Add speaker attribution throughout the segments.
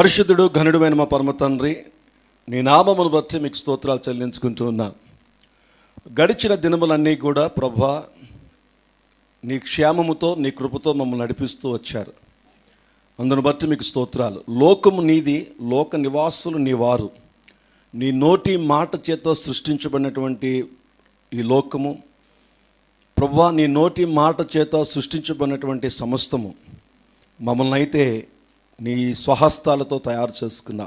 Speaker 1: పరిశుద్ధుడు ఘనుడైన మా పరమ తండ్రి, నీ నామమును బట్టి మీకు స్తోత్రాలు చెల్లించుకుంటూ ఉన్నా. గడిచిన దినములన్నీ కూడా ప్రభువా నీ క్షేమముతో నీ కృపతో మమ్మల్ని నడిపిస్తూ వచ్చారు. అందును బట్టి మీకు స్తోత్రాలు. లోకము నీది, లోక నివాసులు నీ వారు. నీ నోటి మాట చేత సృష్టించబడినటువంటి ఈ లోకము ప్రభువా, నీ నోటి మాట చేత సృష్టించబడినటువంటి సమస్తము మమ్మల్ని అయితే నీ స్వహస్తాలతో తయారు చేసుకున్నా.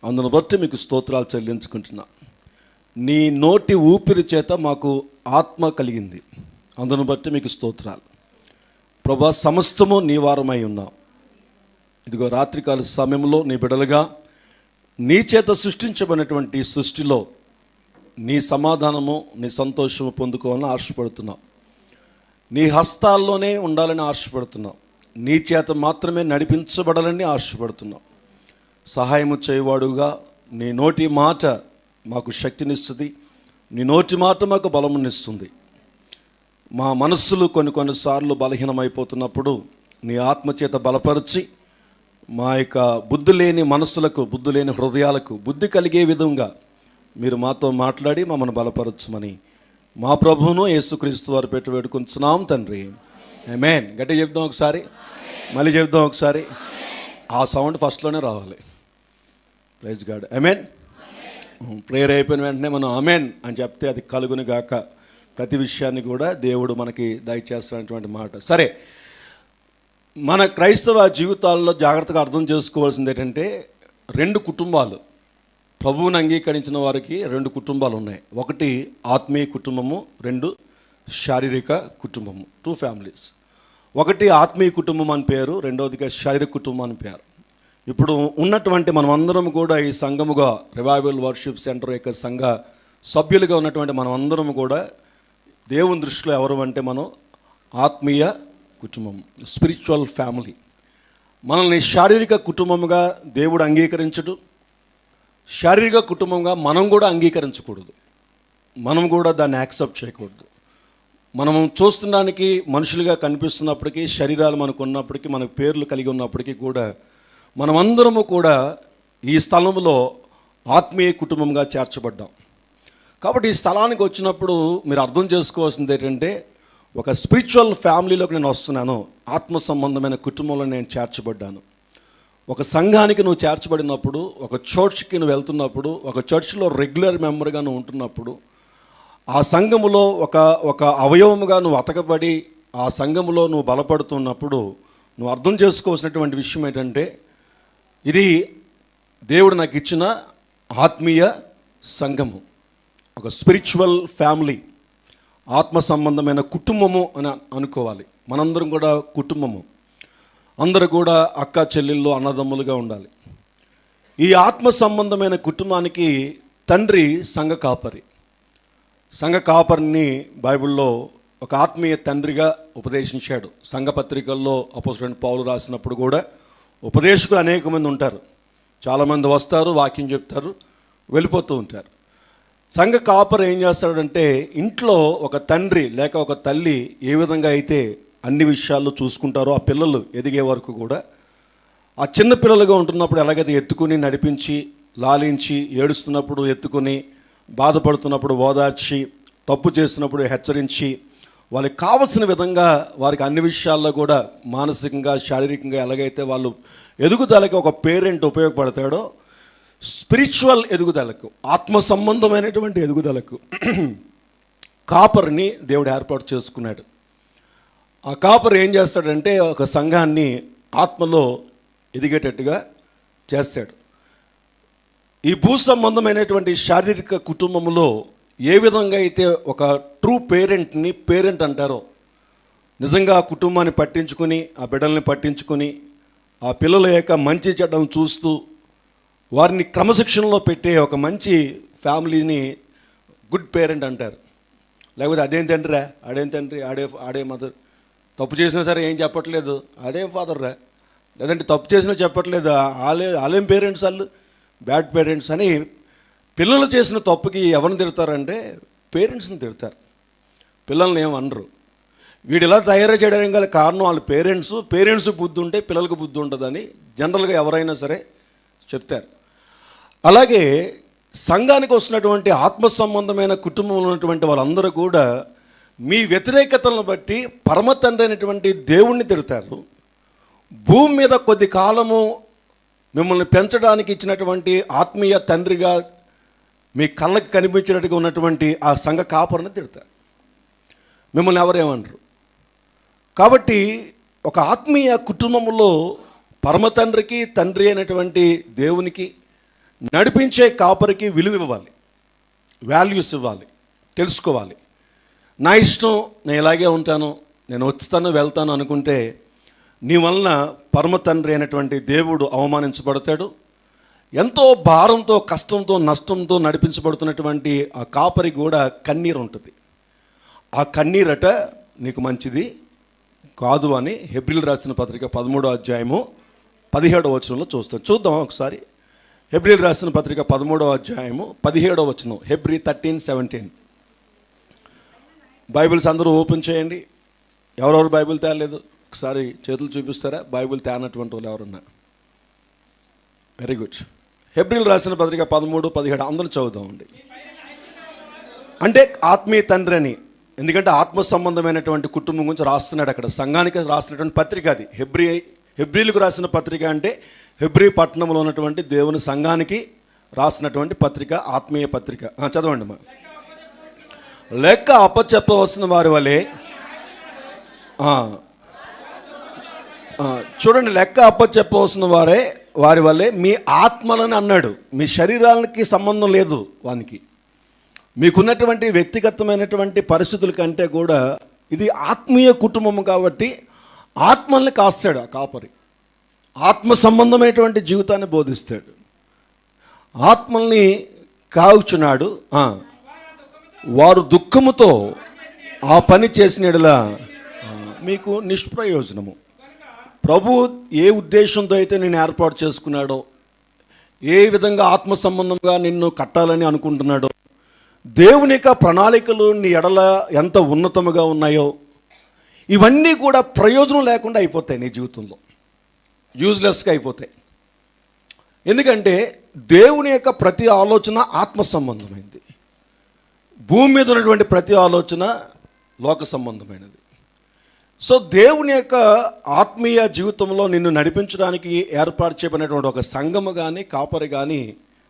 Speaker 1: అందును బట్టి మీకు స్తోత్రాలు చెల్లించుకుంటున్నా. నీ నోటి ఊపిరి చేత మాకు ఆత్మ కలిగింది. అందును బట్టి మీకు స్తోత్రాలు ప్రభువా. సమస్తము నీ వారమై ఉన్నాం. ఇదిగో రాత్రికాల సమయంలో నీ బిడలుగా నీ చేత సృష్టించబడినటువంటి సృష్టిలో నీ సమాధానము నీ సంతోషము పొందుకోవాలని ఆశపడుతున్నాం. నీ హస్తాల్లోనే ఉండాలని ఆశపడుతున్నాం. నీ చేత మాత్రమే నడిపించబడాలని ఆశపడుతున్నాం. సహాయము చేయవాడుగా నీ నోటి మాట మాకు శక్తినిస్తుంది. నీ నోటి మాట మాకు బలమునిస్తుంది. మా మనస్సులు కొన్నిసార్లు బలహీనమైపోతున్నప్పుడు నీ ఆత్మచేత బలపరిచి మా యొక్క బుద్ధి లేని మనస్సులకు, బుద్ధి లేని హృదయాలకు బుద్ధి కలిగే విధంగా మీరు మాతో మాట్లాడి మమ్మల్ని బలపరచమని మా ప్రభువును యేసుక్రీస్తు వారు పెట్టి వేడుకుంటున్నాం తండ్రి. ఆమేన్. గట్టిగా చెప్దాం ఒకసారి, మళ్ళీ చెప్దాం ఒకసారి. ఆ సౌండ్ ఫస్ట్లోనే రావాలి. Praise God. ఆమేన్. ప్రేయర్ అయిపోయిన వెంటనే మనం ఆమేన్ అని చెప్తే అది కలుగును గాక. ప్రతి విషయాన్ని కూడా దేవుడు మనకి దయచేస్తున్నటువంటి మాట. సరే, మన క్రైస్తవ జీవితాల్లో జాగ్రత్తగా అర్థం చేసుకోవాల్సింది ఏంటంటే, రెండు కుటుంబాలు, ప్రభువుని అంగీకరించిన వారికి రెండు కుటుంబాలు ఉన్నాయి. ఒకటి ఆత్మీయ కుటుంబము, రెండు శారీరక కుటుంబము. 2 ఫ్యామిలీస్. ఒకటి ఆత్మీయ కుటుంబం అని పేరు, రెండవదిగా శారీరక కుటుంబం అని పేరు. ఇప్పుడు ఉన్నటువంటి మనం అందరం కూడా ఈ సంఘముగా, రివైవల్ వర్షిప్ సెంటర్ యొక్క సంఘ సభ్యులుగా ఉన్నటువంటి మనం అందరం కూడా దేవుని దృష్టిలో ఎవరు అంటే మనం ఆత్మీయ కుటుంబం, స్పిరిచువల్ ఫ్యామిలీ. మనల్ని శారీరక కుటుంబంగా దేవుడు అంగీకరించడు, శారీరక కుటుంబంగా మనం కూడా అంగీకరించకూడదు. మనం కూడా దాన్ని యాక్సెప్ట్ చేయకూడదు. మనం చూస్తున్నానికి మనుషులుగా కనిపిస్తున్నప్పటికీ, శరీరాలు మనకు ఉన్నప్పటికీ, మనకు పేర్లు కలిగి ఉన్నప్పటికీ కూడా మనమందరము కూడా ఈ స్థలంలో ఆత్మీయ కుటుంబంగా చేర్చబడ్డాం. కాబట్టి ఈ స్థలానికి వచ్చినప్పుడు మీరు అర్థం చేసుకోవాల్సింది ఏంటంటే, ఒక స్పిరిచువల్ ఫ్యామిలీలోకి నేను వస్తున్నాను, ఆత్మ సంబంధమైన కుటుంబంలో నేను చేర్చబడ్డాను. ఒక సంఘానికి నువ్వు చేర్చబడినప్పుడు, ఒక చర్చ్కి నువ్వు వెళ్తున్నప్పుడు, ఒక చర్చ్లో రెగ్యులర్ మెంబర్గా నువ్వు ఉంటున్నప్పుడు, ఆ సంఘములో ఒక అవయవముగా నువ్వు అతకబడి ఆ సంఘములో నువ్వు బలపడుతున్నప్పుడు నువ్వు అర్థం చేసుకోవాల్సినటువంటి విషయం ఏంటంటే, ఇది దేవుడు నాకు ఇచ్చిన ఆత్మీయ సంఘము, ఒక స్పిరిచువల్ ఫ్యామిలీ, ఆత్మ సంబంధమైన కుటుంబము అని అనుకోవాలి. మనందరం కూడా కుటుంబము, అందరూ కూడా అక్క చెల్లెళ్ళు అన్నదమ్ములుగా ఉండాలి. ఈ ఆత్మ సంబంధమైన కుటుంబానికి తండ్రి సంఘ కాపరి. సంఘ కాపరిని బైబిల్లో ఒక ఆత్మీయ తండ్రిగా ఉపదేశించాడు. సంఘ పత్రికల్లో అపోస్తలుడైన పౌలు రాసినప్పుడు కూడా ఉపదేశకులు అనేక మంది ఉంటారు. చాలామంది వస్తారు, వాక్యం చెప్తారు, వెళ్ళిపోతూ ఉంటారు. సంఘ కాపరి ఏం చేస్తాడంటే, ఇంట్లో ఒక తండ్రి లేక ఒక తల్లి ఏ విధంగా అయితే అన్ని విషయాల్లో చూసుకుంటారో, ఆ పిల్లలు ఎదిగే వరకు కూడా ఆ చిన్న పిల్లలుగా ఉంటున్నప్పుడు ఎలాగైతే ఎత్తుకుని నడిపించి, లాలించి, ఏడుస్తున్నప్పుడు ఎత్తుకుని, బాధపడుతున్నప్పుడు ఓదార్చి, తప్పు చేసినప్పుడు హెచ్చరించి, వాళ్ళకి కావలసిన విధంగా వారికి అన్ని విషయాల్లో కూడా మానసికంగా, శారీరకంగా ఎలాగైతే వాళ్ళు ఎదుగుదలకి ఒక పేరెంట్ ఉపయోగపడతాడో, స్పిరిచువల్ ఎదుగుదలకు, ఆత్మ సంబంధమైనటువంటి ఎదుగుదలకు కాపరిని దేవుడు ఏర్పాటు చేసుకున్నాడు. ఆ కాపరి ఏం చేస్తాడంటే, ఒక సంఘాన్ని ఆత్మలో ఎదిగేటట్టుగా చేస్తాడు. ఈ భూ సంబంధమైనటువంటి శారీరక కుటుంబంలో ఏ విధంగా అయితే ఒక ట్రూ పేరెంట్ని పేరెంట్ అంటారో, నిజంగా ఆ కుటుంబాన్ని పట్టించుకొని, ఆ బిడ్డల్ని పట్టించుకొని, ఆ పిల్లల యొక్క మంచి చెడ్డను చూస్తూ వారిని క్రమశిక్షణలో పెట్టే ఒక మంచి ఫ్యామిలీని గుడ్ పేరెంట్ అంటారు. లేకపోతే అదేం తండ్రిరా, ఆడేం తండ్రి, ఆడే మదర్, తప్పు చేసినా సరే ఏం చెప్పట్లేదు, అదేం ఫాదర్ రా, లేదంటే తప్పు చేసినా చెప్పట్లేదు, వాళ్ళేం పేరెంట్స్, వాళ్ళు బ్యాడ్ పేరెంట్స్ అని పిల్లలు చేసిన తప్పుకి ఎవరిని తిడతారంటే పేరెంట్స్ని తిడతారు. పిల్లల్ని ఏమనరు. వీడు ఇలా తయారు చేయడానికి గల కారణం వాళ్ళ పేరెంట్స్ బుద్ధి ఉంటే పిల్లలకు బుద్ధి ఉంటుందని జనరల్గా ఎవరైనా సరే చెప్తారు. అలాగే సంఘానికి వస్తున్నటువంటి ఆత్మ సంబంధమైన కుటుంబంలో ఉన్నటువంటి వాళ్ళందరూ కూడా మీ వ్యతిరేకతలను బట్టి పరమ తండ్రి అయినటువంటి దేవుణ్ణి తిడతారు. భూమి మీద కొద్ది కాలము మిమ్మల్ని పెంచడానికి ఇచ్చినటువంటి ఆత్మీయ తండ్రిగా మీ కళ్ళకి కనిపించినట్టుగా ఉన్నటువంటి ఆ సంఘ కాపరిని తిడతారు. మిమ్మల్ని ఎవరేమనరు. కాబట్టి ఒక ఆత్మీయ కుటుంబంలో పరమ తండ్రికి తండ్రి అయినటువంటి దేవునికి నడిపించే కాపరికి విలువ ఇవ్వాలి, వాల్యూస్ ఇవ్వాలి, తెలుసుకోవాలి. నా ఇష్టం, నేను ఇలాగే ఉంటాను, నేను వచ్చుతాను వెళ్తాను అనుకుంటే నీ వలన పరమ తండ్రి అయినటువంటి దేవుడు అవమానించబడతాడు. ఎంతో భారంతో, కష్టంతో, నష్టంతో నడిపించబడుతున్నటువంటి ఆ కాపరి కూడా కన్నీరు ఉంటుంది. ఆ కన్నీరట నీకు మంచిది కాదు అని హెబ్రీలు రాసిన పత్రిక 13వ అధ్యాయము 17వ వచనంలో చూద్దాం ఒకసారి. హెబ్రీలు రాసిన పత్రిక 13వ అధ్యాయము 17వ వచనం, హెబ్రీ 13:17. బైబిల్స్ అందరూ ఓపెన్ చేయండి. ఎవరెవరు బైబిల్ తేలేదు ఒకసారి చేతులు చూపిస్తారా? బైబిల్ తేనటువంటి వాళ్ళు ఎవరున్నా? Very good. హెబ్రీలు రాసిన పత్రిక 13-17 అందరూ చదువుదామండి. అంటే ఆత్మీయ తండ్రి అని, ఎందుకంటే ఆత్మ సంబంధమైనటువంటి కుటుంబం గురించి రాస్తున్నాడు అక్కడ. సంఘానికి రాసినటువంటి పత్రిక అది. హెబ్రీలకు రాసిన పత్రిక అంటే హెబ్రీ పట్టణంలో ఉన్నటువంటి దేవుని సంఘానికి రాసినటువంటి పత్రిక, ఆత్మీయ పత్రిక. చదవండి మా. లెక్క అప్పచెప్పవలసిన వారి వలె, చూడండి, లెక్క అప్పచెప్పవలసిన వారి వల్లే మీ ఆత్మలని అన్నాడు. మీ శరీరానికి సంబంధం లేదు వానికి. మీకున్నటువంటి వ్యక్తిగతమైనటువంటి పరిస్థితుల కంటే కూడా ఇది ఆత్మీయ కుటుంబం కాబట్టి ఆత్మల్ని కాస్తాడు ఆ కాపరి. ఆత్మ సంబంధమైనటువంటి జీవితాన్ని బోధిస్తాడు. ఆత్మల్ని కావుచున్నాడు. వారు దుఃఖముతో ఆ పని చేసిన యెడల మీకు నిష్ప్రయోజనము. ప్రభు ఏ ఉద్దేశంతో అయితే నేను ఏర్పాటు చేసుకున్నాడో, ఏ విధంగా ఆత్మ సంబంధంగా నిన్ను కట్టాలని అనుకుంటున్నాడో, దేవుని యొక్క ప్రణాళికలు నీ ఎడల ఎంత ఉన్నతముగా ఉన్నాయో, ఇవన్నీ కూడా ప్రయోజనం లేకుండా అయిపోతాయి నీ జీవితంలో, యూజ్లెస్గా అయిపోతాయి. ఎందుకంటే దేవుని యొక్క ప్రతి ఆలోచన ఆత్మ సంబంధమైనది. భూమి మీద ఉన్నటువంటి ప్రతి ఆలోచన లోక సంబంధమైనది. సో దేవుని యొక్క ఆత్మీయ జీవితంలో నిన్ను నడిపించడానికి ఏర్పాటు చేయబడినటువంటి ఒక సంఘము కానీ కాపరి కానీ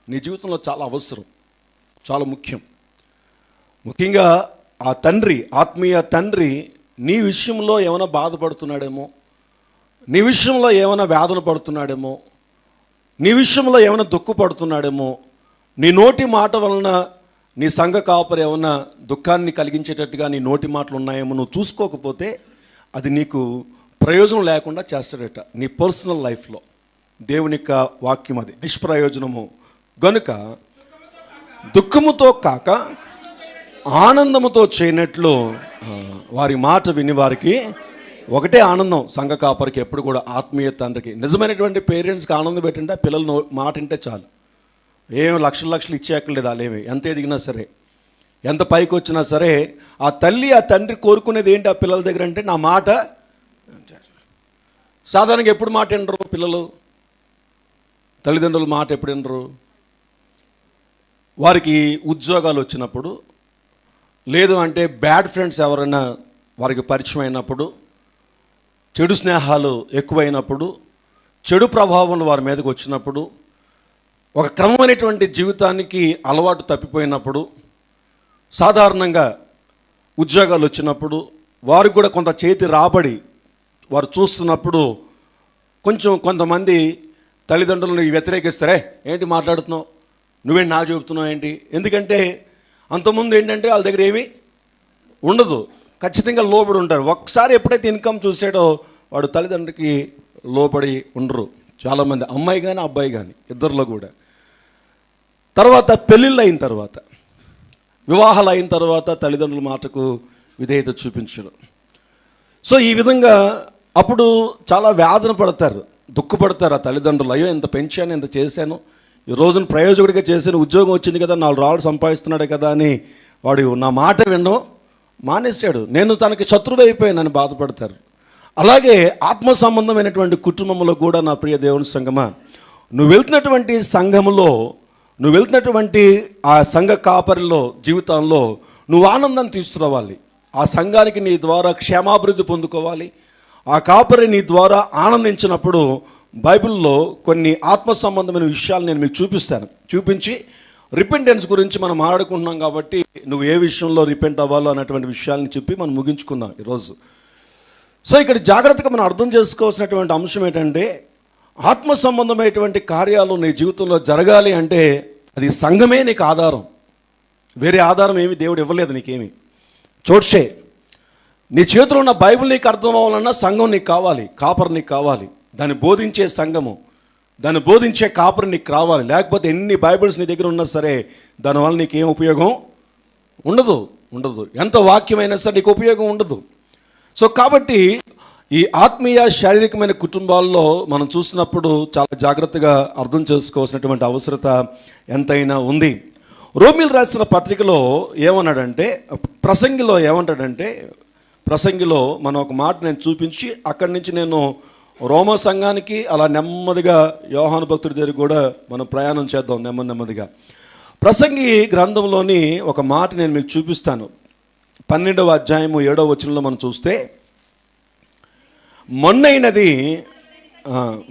Speaker 1: నీ జీవితంలో చాలా అవసరం, చాలా ముఖ్యం. ముఖ్యంగా ఆ తండ్రి, ఆత్మీయ తండ్రి నీ విషయంలో ఏమైనా బాధపడుతున్నాడేమో, నీ విషయంలో ఏమైనా వేదన పడుతున్నాడేమో, నీ విషయంలో ఏమైనా దుఃఖపడుతున్నాడేమో, నీ నోటి మాట వలన నీ సంఘ కాపరి ఏమైనా దుఃఖాన్ని కలిగించేటట్టుగా నీ నోటి మాటలు ఉన్నాయేమో నువ్వు చూసుకోకపోతే అది నీకు ప్రయోజనం లేకుండా చేస్తాడట నీ పర్సనల్ లైఫ్లో. దేవుని యొక్క వాక్యం అది. నిష్ప్రయోజనము గనుక దుఃఖముతో కాక ఆనందముతో చేయనట్లు వారి మాట విని వారికి ఒకటే ఆనందం. సంఘ కాపరికి ఎప్పుడు కూడా ఆత్మీయ తండ్రికి. నిజమైనటువంటి పేరెంట్స్కి ఆనందం పెట్టండి, పిల్లలు మాట వింటే చాలు. ఏం లక్షలు ఇచ్చేయక్కర్లేదు. వాళ్ళేమి ఎంత ఎదిగినా సరే, ఎంత పైకి వచ్చినా సరే, ఆ తల్లి ఆ తండ్రి కోరుకునేది ఏంటి ఆ పిల్లల దగ్గర అంటే నా మాట. సాధారణంగా ఎప్పుడు మాట వినరు పిల్లలు, తల్లిదండ్రుల మాట ఎప్పుడు వినరు? వారికి ఉద్యోగాలు వచ్చినప్పుడు, లేదు అంటే బ్యాడ్ ఫ్రెండ్స్ ఎవరైనా వారికి పరిచయం అయినప్పుడు, చెడు స్నేహాలు ఎక్కువైనప్పుడు, చెడు ప్రభావం వారి మీదకి వచ్చినప్పుడు, ఒక క్రమమైనటువంటి జీవితానికి అలవాటు తప్పిపోయినప్పుడు, సాధారణంగా ఉద్యోగాలు వచ్చినప్పుడు, వారికి కూడా కొంత చేతి రాబడి వారు చూస్తున్నప్పుడు కొంతమంది తల్లిదండ్రులను వ్యతిరేకిస్తారే, ఏంటి మాట్లాడుతున్నావు, నువ్వేంటి నాకు చెబుతున్నావు ఏంటి? ఎందుకంటే అంతకుముందు ఏంటంటే వాళ్ళ దగ్గర ఏమీ ఉండదు, ఖచ్చితంగా లోబడి ఉంటారు. ఒకసారి ఎప్పుడైతే ఇన్కమ్ చూసాడో వాడు తల్లిదండ్రులకి లోబడి ఉండరు చాలామంది, అమ్మాయి కానీ అబ్బాయి కానీ ఇద్దరిలో కూడా. తర్వాత పెళ్ళిళ్ళు అయిన తర్వాత, వివాహాలు అయిన తర్వాత తల్లిదండ్రుల మాటకు విధేయత చూపించడం. సో ఈ విధంగా అప్పుడు చాలా వేదన పడతారు, దుఃఖపడతారు ఆ తల్లిదండ్రులు. అయ్యో ఎంత పెంచాను, ఎంత చేశాను, ఈ రోజున ప్రయోజకుడిగా చేశాను, ఉద్యోగం వచ్చింది కదా, 4 రాళ్ళు సంపాదిస్తున్నాడే కదా అని వాడు నా మాట వినడం మానేశాడు, నేను తనకి శత్రువు అయిపోయానని బాధపడతారు. అలాగే ఆత్మ సంబంధమైనటువంటి కుటుంబంలో కూడా నా ప్రియ దేవుని సంగమా, నువ్వు వెళ్తున్నటువంటి సంఘములో, నువ్వు వెళ్తున్నటువంటి ఆ సంఘ కాపరిలో జీవితంలో నువ్వు ఆనందం తీసుకురావాలి. ఆ సంఘానికి నీ ద్వారా క్షేమాభివృద్ధి పొందుకోవాలి. ఆ కాపరి నీ ద్వారా ఆనందించినప్పుడు బైబిల్లో కొన్ని ఆత్మ సంబంధమైన విషయాలు నేను మీకు చూపించి రిపెంటెన్స్ గురించి మనం మాట్లాడుకుంటున్నాం కాబట్టి నువ్వు ఏ విషయంలో రిపెంట్ అవ్వాలో అన్నటువంటి విషయాలను చెప్పి మనం ముగించుకుందాం ఈరోజు. సో ఇక్కడ జాగ్రత్తగా మనం అర్థం చేసుకోవాల్సినటువంటి అంశం ఏంటంటే, ఆత్మ సంబంధమైనటువంటి కార్యాలు నీ జీవితంలో జరగాలి అంటే అది సంఘమే నీకు ఆధారం. వేరే ఆధారం ఏమి దేవుడు ఇవ్వలేదు నీకేమి. చోట్షే నీ చేతిలో ఉన్న బైబిల్ నీకు అర్థం అవ్వాలన్నా సంఘం నీకు కావాలి, కాపర్ నీకు కావాలి. దాన్ని బోధించే సంఘము, దాన్ని బోధించే కాపరి నీకు రావాలి. లేకపోతే ఎన్ని బైబిల్స్ నీ దగ్గర ఉన్నా సరే దానివల్ల నీకు ఏం ఉపయోగం ఉండదు. ఎంత వాక్యమైనా సరే నీకు ఉపయోగం ఉండదు. సో కాబట్టి ఈ ఆత్మీయ శారీరకమైన కుటుంబాల్లో మనం చూసినప్పుడు చాలా జాగ్రత్తగా అర్థం చేసుకోవాల్సినటువంటి అవసరత ఎంతైనా ఉంది. రోమీలు రాసిన పత్రికలో ఏమన్నాడంటే, ప్రసంగిలో మనం ఒక మాట నేను చూపించి అక్కడి నుంచి నేను రోమ సంఘానికి అలా నెమ్మదిగా యోహాను భక్తుడి దగ్గర కూడా మనం ప్రయాణం చేద్దాం నెమ్మదిగా. ప్రసంగి గ్రంథంలోని ఒక మాట నేను మీకు చూపిస్తాను. 12వ అధ్యాయము 7వ వచనంలో మనం చూస్తే, మొన్నైనది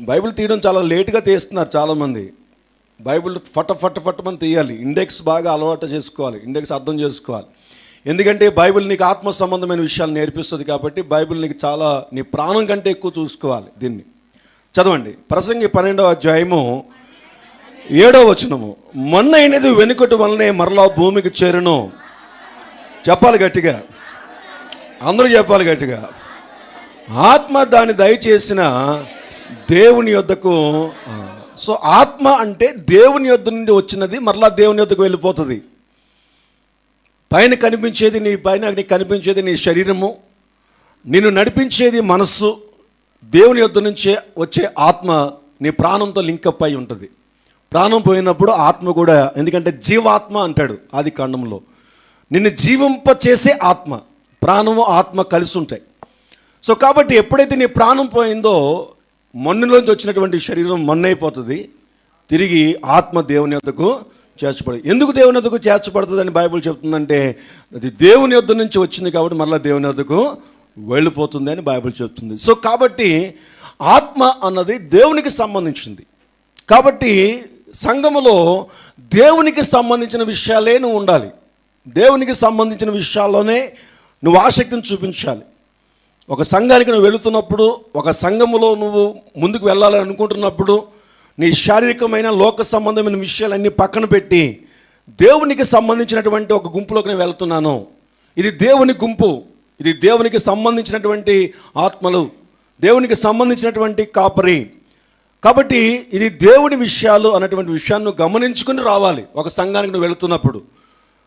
Speaker 1: బైబిల్ తీయడం చాలా లేటుగా తీస్తున్నారు చాలామంది. బైబిల్ ఫట్ తీయాలి. ఇండెక్స్ బాగా అలవాటు చేసుకోవాలి, ఇండెక్స్ అర్థం చేసుకోవాలి. ఎందుకంటే బైబిల్ నీకు ఆత్మ సంబంధమైన విషయాలు నేర్పిస్తుంది కాబట్టి బైబిల్ నీకు చాలా నీ ప్రాణం కంటే ఎక్కువ చూసుకోవాలి. దీన్ని చదవండి. ప్రసంగి 12వ అధ్యాయము 7వ వచనము, మొన్నైనది వెనుకటి వలనే మరలా భూమికి చేరును. చెప్పాలి గట్టిగా, అందరూ చెప్పాలి గట్టిగా. ఆత్మ దాన్ని దయచేసిన దేవుని యొద్దకు. సో ఆత్మ అంటే దేవుని యొద్ద నుండి వచ్చినది మరలా దేవుని యొద్దకు వెళ్ళిపోతుంది. పైన కనిపించేది నీకు కనిపించేది నీ శరీరము, నిన్ను నడిపించేది మనస్సు. దేవుని యొద్ద నుంచే వచ్చే ఆత్మ నీ ప్రాణంతో లింకప్ అయి ఉంటుంది. ప్రాణం పోయినప్పుడు ఆత్మ కూడా, ఎందుకంటే జీవాత్మ అంటాడు ఆది కాండంలో, నిన్ను జీవింపచేసే ఆత్మ, ప్రాణము ఆత్మ కలిసి ఉంటాయి. సో కాబట్టి ఎప్పుడైతే నీ ప్రాణం పోయిందో మన్నులోంచి వచ్చినటువంటి శరీరం మన్నైపోతుంది, తిరిగి ఆత్మ దేవుని యొద్దకు చేర్చబడదు. ఎందుకు దేవుని యొద్దకు చేర్చబడుతుంది అని బైబిల్ చెప్తుందంటే, అది దేవుని యొద్ద నుంచి వచ్చింది కాబట్టి మళ్ళీ దేవుని యొద్దకు వెళ్ళిపోతుంది అని బైబిల్ చెప్తుంది. సో కాబట్టి ఆత్మ అన్నది దేవునికి సంబంధించింది. కాబట్టి సంఘములో దేవునికి సంబంధించిన విషయాలే నువ్వు ఉండాలి. దేవునికి సంబంధించిన విషయాల్లోనే నువ్వు ఆసక్తిని చూపించాలి. ఒక సంఘానికి నువ్వు వెళుతున్నప్పుడు, ఒక సంఘములో నువ్వు ముందుకు వెళ్ళాలని అనుకుంటున్నప్పుడు, నీ శారీరకమైన లోక సంబంధమైన విషయాలన్నీ పక్కన పెట్టి దేవునికి సంబంధించినటువంటి ఒక గుంపులోకి నేను వెళ్తున్నాను, ఇది దేవుని గుంపు, ఇది దేవునికి సంబంధించినటువంటి ఆత్మలు, దేవునికి సంబంధించినటువంటి కాపరి, కాబట్టి ఇది దేవుని విషయాలు అన్నటువంటి విషయాన్ని నువ్వు గమనించుకుని రావాలి. ఒక సంఘానికి నువ్వు వెళుతున్నప్పుడు,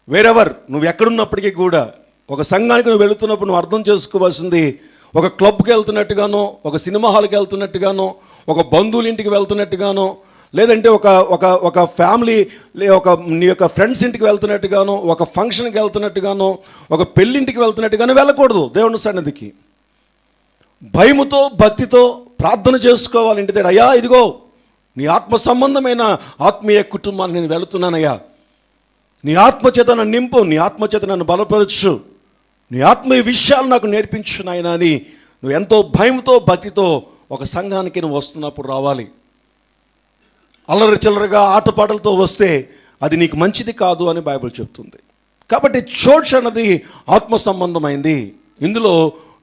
Speaker 1: వేరెవర్ నువ్వు ఎక్కడున్నప్పటికీ కూడా ఒక సంఘానికి నువ్వు వెళుతున్నప్పుడు నువ్వు అర్థం చేసుకోవాల్సింది, ఒక క్లబ్కి వెళ్తున్నట్టుగానో, ఒక సినిమా హాల్కి వెళ్తున్నట్టుగానో, ఒక బంధువుల ఇంటికి వెళ్తున్నట్టుగానో, లేదంటే ఒక ఫ్యామిలీ నీ యొక్క ఫ్రెండ్స్ ఇంటికి వెళ్తున్నట్టుగానో, ఒక ఫంక్షన్కి వెళ్తున్నట్టుగానో, ఒక పెళ్ళింటికి వెళ్తున్నట్టుగానో వెళ్ళకూడదు. దేవుని సన్నిధికి భయముతో భక్తితో ప్రార్థన చేసుకోవాలి. ఇంటి దగ్గర, అయ్యా ఇదిగో నీ ఆత్మ సంబంధమైన ఆత్మీయ కుటుంబాన్ని నేను వెళుతున్నానయ్యా, నీ ఆత్మచేత నన్ను నింపు, నీ ఆత్మచేత నన్ను బలపరచు, నీ ఆత్మీయ విషయాలు నాకు నేర్పించు నాయనా అని నువ్వు ఎంతో భయంతో భక్తితో ఒక సంఘానికి నువ్వు వస్తున్నప్పుడు రావాలి. అల్లరి చిల్లరగా ఆటపాటలతో వస్తే అది నీకు మంచిది కాదు అని బైబిల్ చెప్తుంది. కాబట్టి చర్చ్ అన్నది ఆత్మ సంబంధమైంది. ఇందులో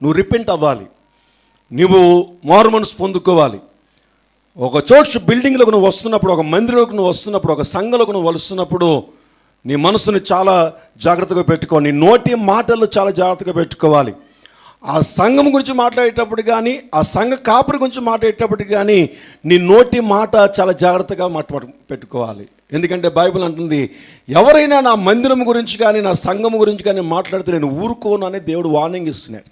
Speaker 1: నువ్వు రిపెంట్ అవ్వాలి, నువ్వు మారు మనసు పొందుకోవాలి. ఒక చర్చ్ బిల్డింగ్లోకి నువ్వు వస్తున్నప్పుడు, ఒక మందిరంలోకి నువ్వు వస్తున్నప్పుడు, ఒక సంఘంలోకి నువ్వు వస్తున్నప్పుడు నీ మనసుని చాలా జాగ్రత్తగా పెట్టుకోవాలి. నీ నోటి మాటలు చాలా జాగ్రత్తగా పెట్టుకోవాలి. ఆ సంఘం గురించి మాట్లాడేటప్పుడు కానీ, ఆ సంఘ కాపురి గురించి మాట్లాడేటప్పుడు కానీ నీ నోటి మాట చాలా జాగ్రత్తగా పెట్టుకోవాలి. ఎందుకంటే బైబిల్ అంటుంది, ఎవరైనా నా మందిరం గురించి కానీ నా సంఘం గురించి కానీ మాట్లాడితే నేను ఊరుకోను అని దేవుడు వార్నింగ్ ఇస్తున్నాడు.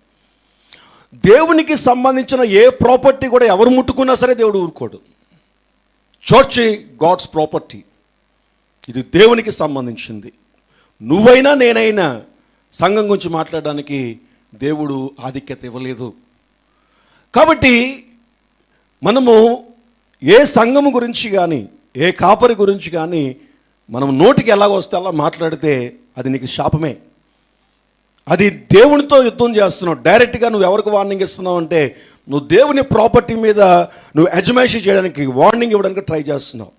Speaker 1: దేవునికి సంబంధించిన ఏ ప్రాపర్టీ కూడా ఎవరు ముట్టుకున్నా సరే దేవుడు ఊరుకోడు. చర్చ్ గాడ్స్ ప్రాపర్టీ, ఇది దేవునికి సంబంధించింది. నువ్వైనా నేనైనా సంఘం గురించి మాట్లాడడానికి దేవుడు ఆధిక్యత ఇవ్వలేదు. కాబట్టి మనము ఏ సంఘము గురించి కానీ ఏ కాపరి గురించి కానీ మనం నోటికి ఎలా వస్తే అలా మాట్లాడితే అది నీకు శాపమే. అది దేవునితో యుద్ధం చేస్తున్నావు. డైరెక్ట్గా నువ్వు ఎవరికి వార్నింగ్ ఇస్తున్నావు అంటే నువ్వు దేవుని ప్రాపర్టీ మీద నువ్వు అజమాయిషీ చేయడానికి, వార్నింగ్ ఇవ్వడానికి ట్రై చేస్తున్నావు.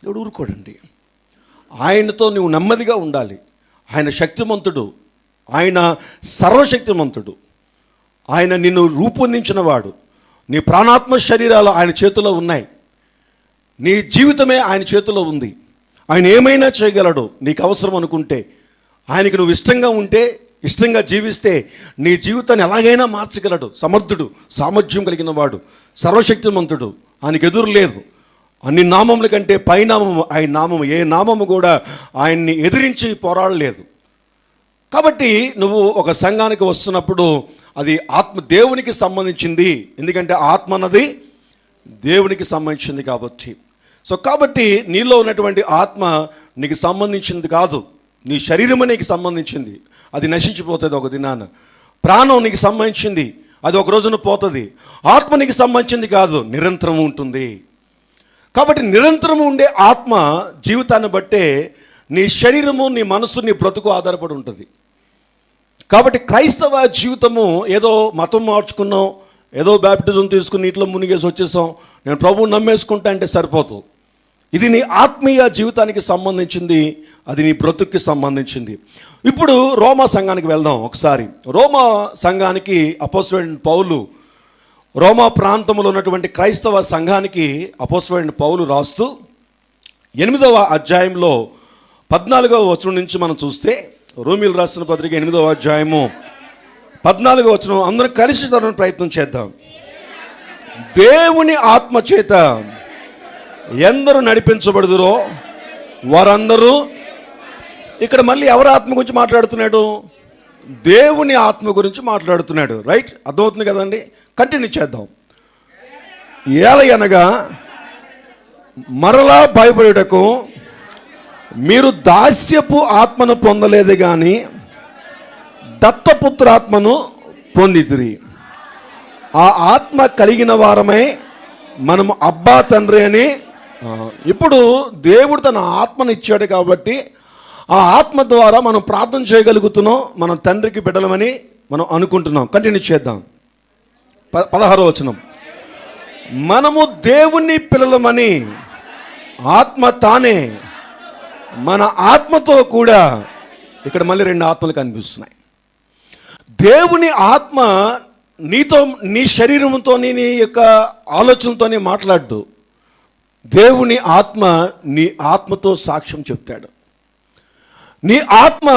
Speaker 1: దేవుడు ఊరుకోడండి. ఆయనతో నువ్వు నెమ్మదిగా ఉండాలి. ఆయన శక్తిమంతుడు, ఆయన సర్వశక్తిమంతుడు, ఆయన నిన్ను రూపొందించిన వాడు. నీ ప్రాణాత్మ శరీరాలు ఆయన చేతిలో ఉన్నాయి. నీ జీవితమే ఆయన చేతిలో ఉంది. ఆయన ఏమైనా చేయగలడు. నీకు అవసరం అనుకుంటే, ఆయనకి నువ్వు ఇష్టంగా ఉంటే, ఇష్టంగా జీవిస్తే నీ జీవితాన్ని ఎలాగైనా మార్చగలడు. సమర్థుడు, సామర్థ్యం కలిగిన వాడు, సర్వశక్తిమంతుడు. ఆయనకి ఎదురు లేదు. అన్ని నామముల కంటే పైనామము ఆయన నామము. ఏ నామము కూడా ఆయన్ని ఎదిరించి పోరాడలేదు. కాబట్టి నువ్వు ఒక సంఘానికి వస్తున్నప్పుడు అది ఆత్మ దేవునికి సంబంధించింది. ఎందుకంటే ఆత్మ అన్నది దేవునికి సంబంధించింది కాబట్టి. కాబట్టి నీలో ఉన్నటువంటి ఆత్మ నీకు సంబంధించింది కాదు, నీ శరీరమే నీకు సంబంధించింది. అది నశించిపోతుంది ఒక దినాన. ప్రాణం నీకు సంబంధించింది, అది ఒక రోజున పోతుంది. ఆత్మ నీకు సంబంధించింది కాదు, నిరంతరం ఉంటుంది. కాబట్టి నిరంతరం ఉండే ఆత్మ జీవితాన్ని బట్టే నీ శరీరము, నీ మనసు, నీ బ్రతుకు ఆధారపడి ఉంటుంది. కాబట్టి క్రైస్తవ జీవితము ఏదో మతం మార్చుకున్నాం, ఏదో బ్యాప్టిజం తీసుకుని నీటిలో మునిగేసి వచ్చేసాం, నేను ప్రభువుని నమ్మేసుకుంటా అంటే సరిపోదు. ఇది నీ ఆత్మీయ జీవితానికి సంబంధించింది, అది నీ బ్రతుక్కి సంబంధించింది. ఇప్పుడు రోమా సంఘానికి వెళ్దాం ఒకసారి. రోమా సంఘానికి అపోస్తలుడైన పౌలు, రోమా ప్రాంతంలో ఉన్నటువంటి క్రైస్తవ సంఘానికి అపోస్తలుడైన పౌలు రాస్తూ 8వ అధ్యాయంలో 14వ వచనం నుంచి మనం చూస్తే, రోమీయులు రాసిన పత్రిక 8వ అధ్యాయము 14వ వచనం అందరం కలిసి చదవడానికి ప్రయత్నం చేద్దాం. దేవుని ఆత్మ చేత ఎందరూ నడిపించబడుదురో వారందరూ. ఇక్కడ మళ్ళీ ఎవరి ఆత్మ గురించి మాట్లాడుతున్నాడు? దేవుని ఆత్మ గురించి మాట్లాడుతున్నాడు. రైట్, అర్థమవుతుంది కదండి. కంటిన్యూ చేద్దాం. ఏలయనగా మరలా భయపడుటకు మీరు దాస్యపు ఆత్మను పొందలేదు కానీ దత్తపుత్రాత్మను పొందితిరి. ఆ ఆత్మ కలిగిన వారమై మనము అబ్బా తండ్రి అని. ఇప్పుడు దేవుడు తన ఆత్మను ఇచ్చాడు కాబట్టి ఆ ఆత్మ ద్వారా మనం ప్రార్థన చేయగలుగుతున్నాం, మనం తండ్రికి బిడ్డలమని మనం అనుకుంటున్నాం. కంటిన్యూ చేద్దాం. 16వ వచనం, మనము దేవుని పిల్లలమని ఆత్మ తానే మన ఆత్మతో కూడా. ఇక్కడ మళ్ళీ 2 ఆత్మలు కనిపిస్తున్నాయి. దేవుని ఆత్మ నీతో, నీ శరీరంతో, నీ యొక్క ఆలోచనతోనే మాట్లాడు. దేవుని ఆత్మ నీ ఆత్మతో సాక్ష్యం చెప్తాడు. నీ ఆత్మ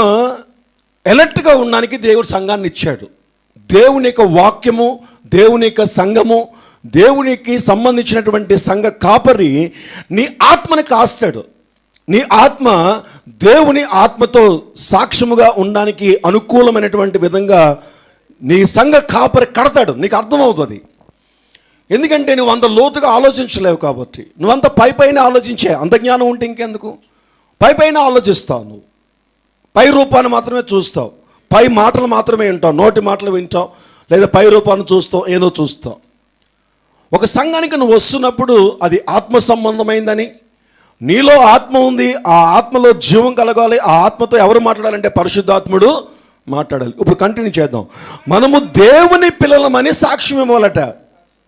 Speaker 1: ఎలర్ట్గా ఉండడానికి దేవుడు సంఘాన్ని ఇచ్చాడు. దేవుని యొక్క వాక్యము, దేవుని యొక్క సంఘము, దేవునికి సంబంధించినటువంటి సంఘ కాపరి నీ ఆత్మని కాస్తాడు. నీ ఆత్మ దేవుని ఆత్మతో సాక్ష్యముగా ఉండడానికి అనుకూలమైనటువంటి విధంగా నీ సంఘ కాపరి కడతాడు. నీకు అర్థమవుతుంది. ఎందుకంటే నువ్వు అంత లోతుగా ఆలోచించలేవు కాబట్టి. నువ్వంత పైపైన ఆలోచించే అంత జ్ఞానం ఉంటే ఇంకెందుకు? పైపైన ఆలోచిస్తావు, నువ్వు పై రూపాన్ని మాత్రమే చూస్తావు, పై మాటలు మాత్రమే వింటావు, నోటి మాటలు వింటావు, లేదా పై రూపాన్ని చూస్తావు, ఏదో చూస్తావు. ఒక సంఘానికి నువ్వు వస్తున్నప్పుడు అది ఆత్మ సంబంధమైందని, నీలో ఆత్మ ఉంది, ఆ ఆత్మలో జీవం కలగాలి. ఆ ఆత్మతో ఎవరు మాట్లాడాలంటే పరిశుద్ధాత్ముడు మాట్లాడాలి. ఇప్పుడు కంటిన్యూ చేద్దాం. మనము దేవుని పిల్లలమని సాక్ష్యం ఇవ్వాలట.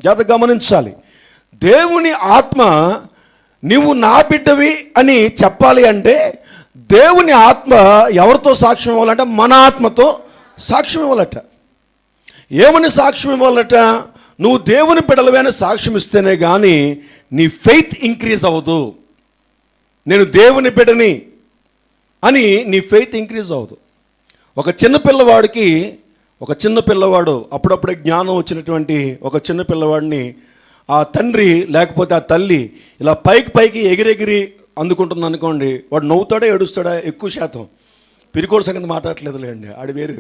Speaker 1: జాగ్రత్తగా గమనించాలి. దేవుని ఆత్మ నీవు నా బిడ్డవి అని చెప్పాలి అంటే దేవుని ఆత్మ ఎవరితో సాక్ష్యం ఇవ్వాలంటే మన ఆత్మతో సాక్ష్యం ఇవ్వాలట. ఏమని సాక్ష్యం ఇవ్వాలట? నువ్వు దేవుని బిడ్డలవే అని సాక్ష్యం ఇస్తేనే కానీ నీ ఫెయిత్ ఇంక్రీజ్ అవ్వదు. నేను దేవుని బిడ్డని అని నీ ఫెయిత్ ఇంక్రీజ్ అవ్వదు. ఒక చిన్న పిల్లవాడు అప్పుడప్పుడే జ్ఞానం వచ్చినటువంటి ఒక చిన్న పిల్లవాడిని ఆ తండ్రి లేకపోతే ఆ తల్లి ఇలా పైకి ఎగిరెగిరి అందుకుంటుంది అనుకోండి, వాడు నవ్వుతాడా ఏడుస్తాడా? ఎక్కువ శాతం పిరికోడు సంగతి మాట్లాడలేదులేండి, ఆడి వేరు.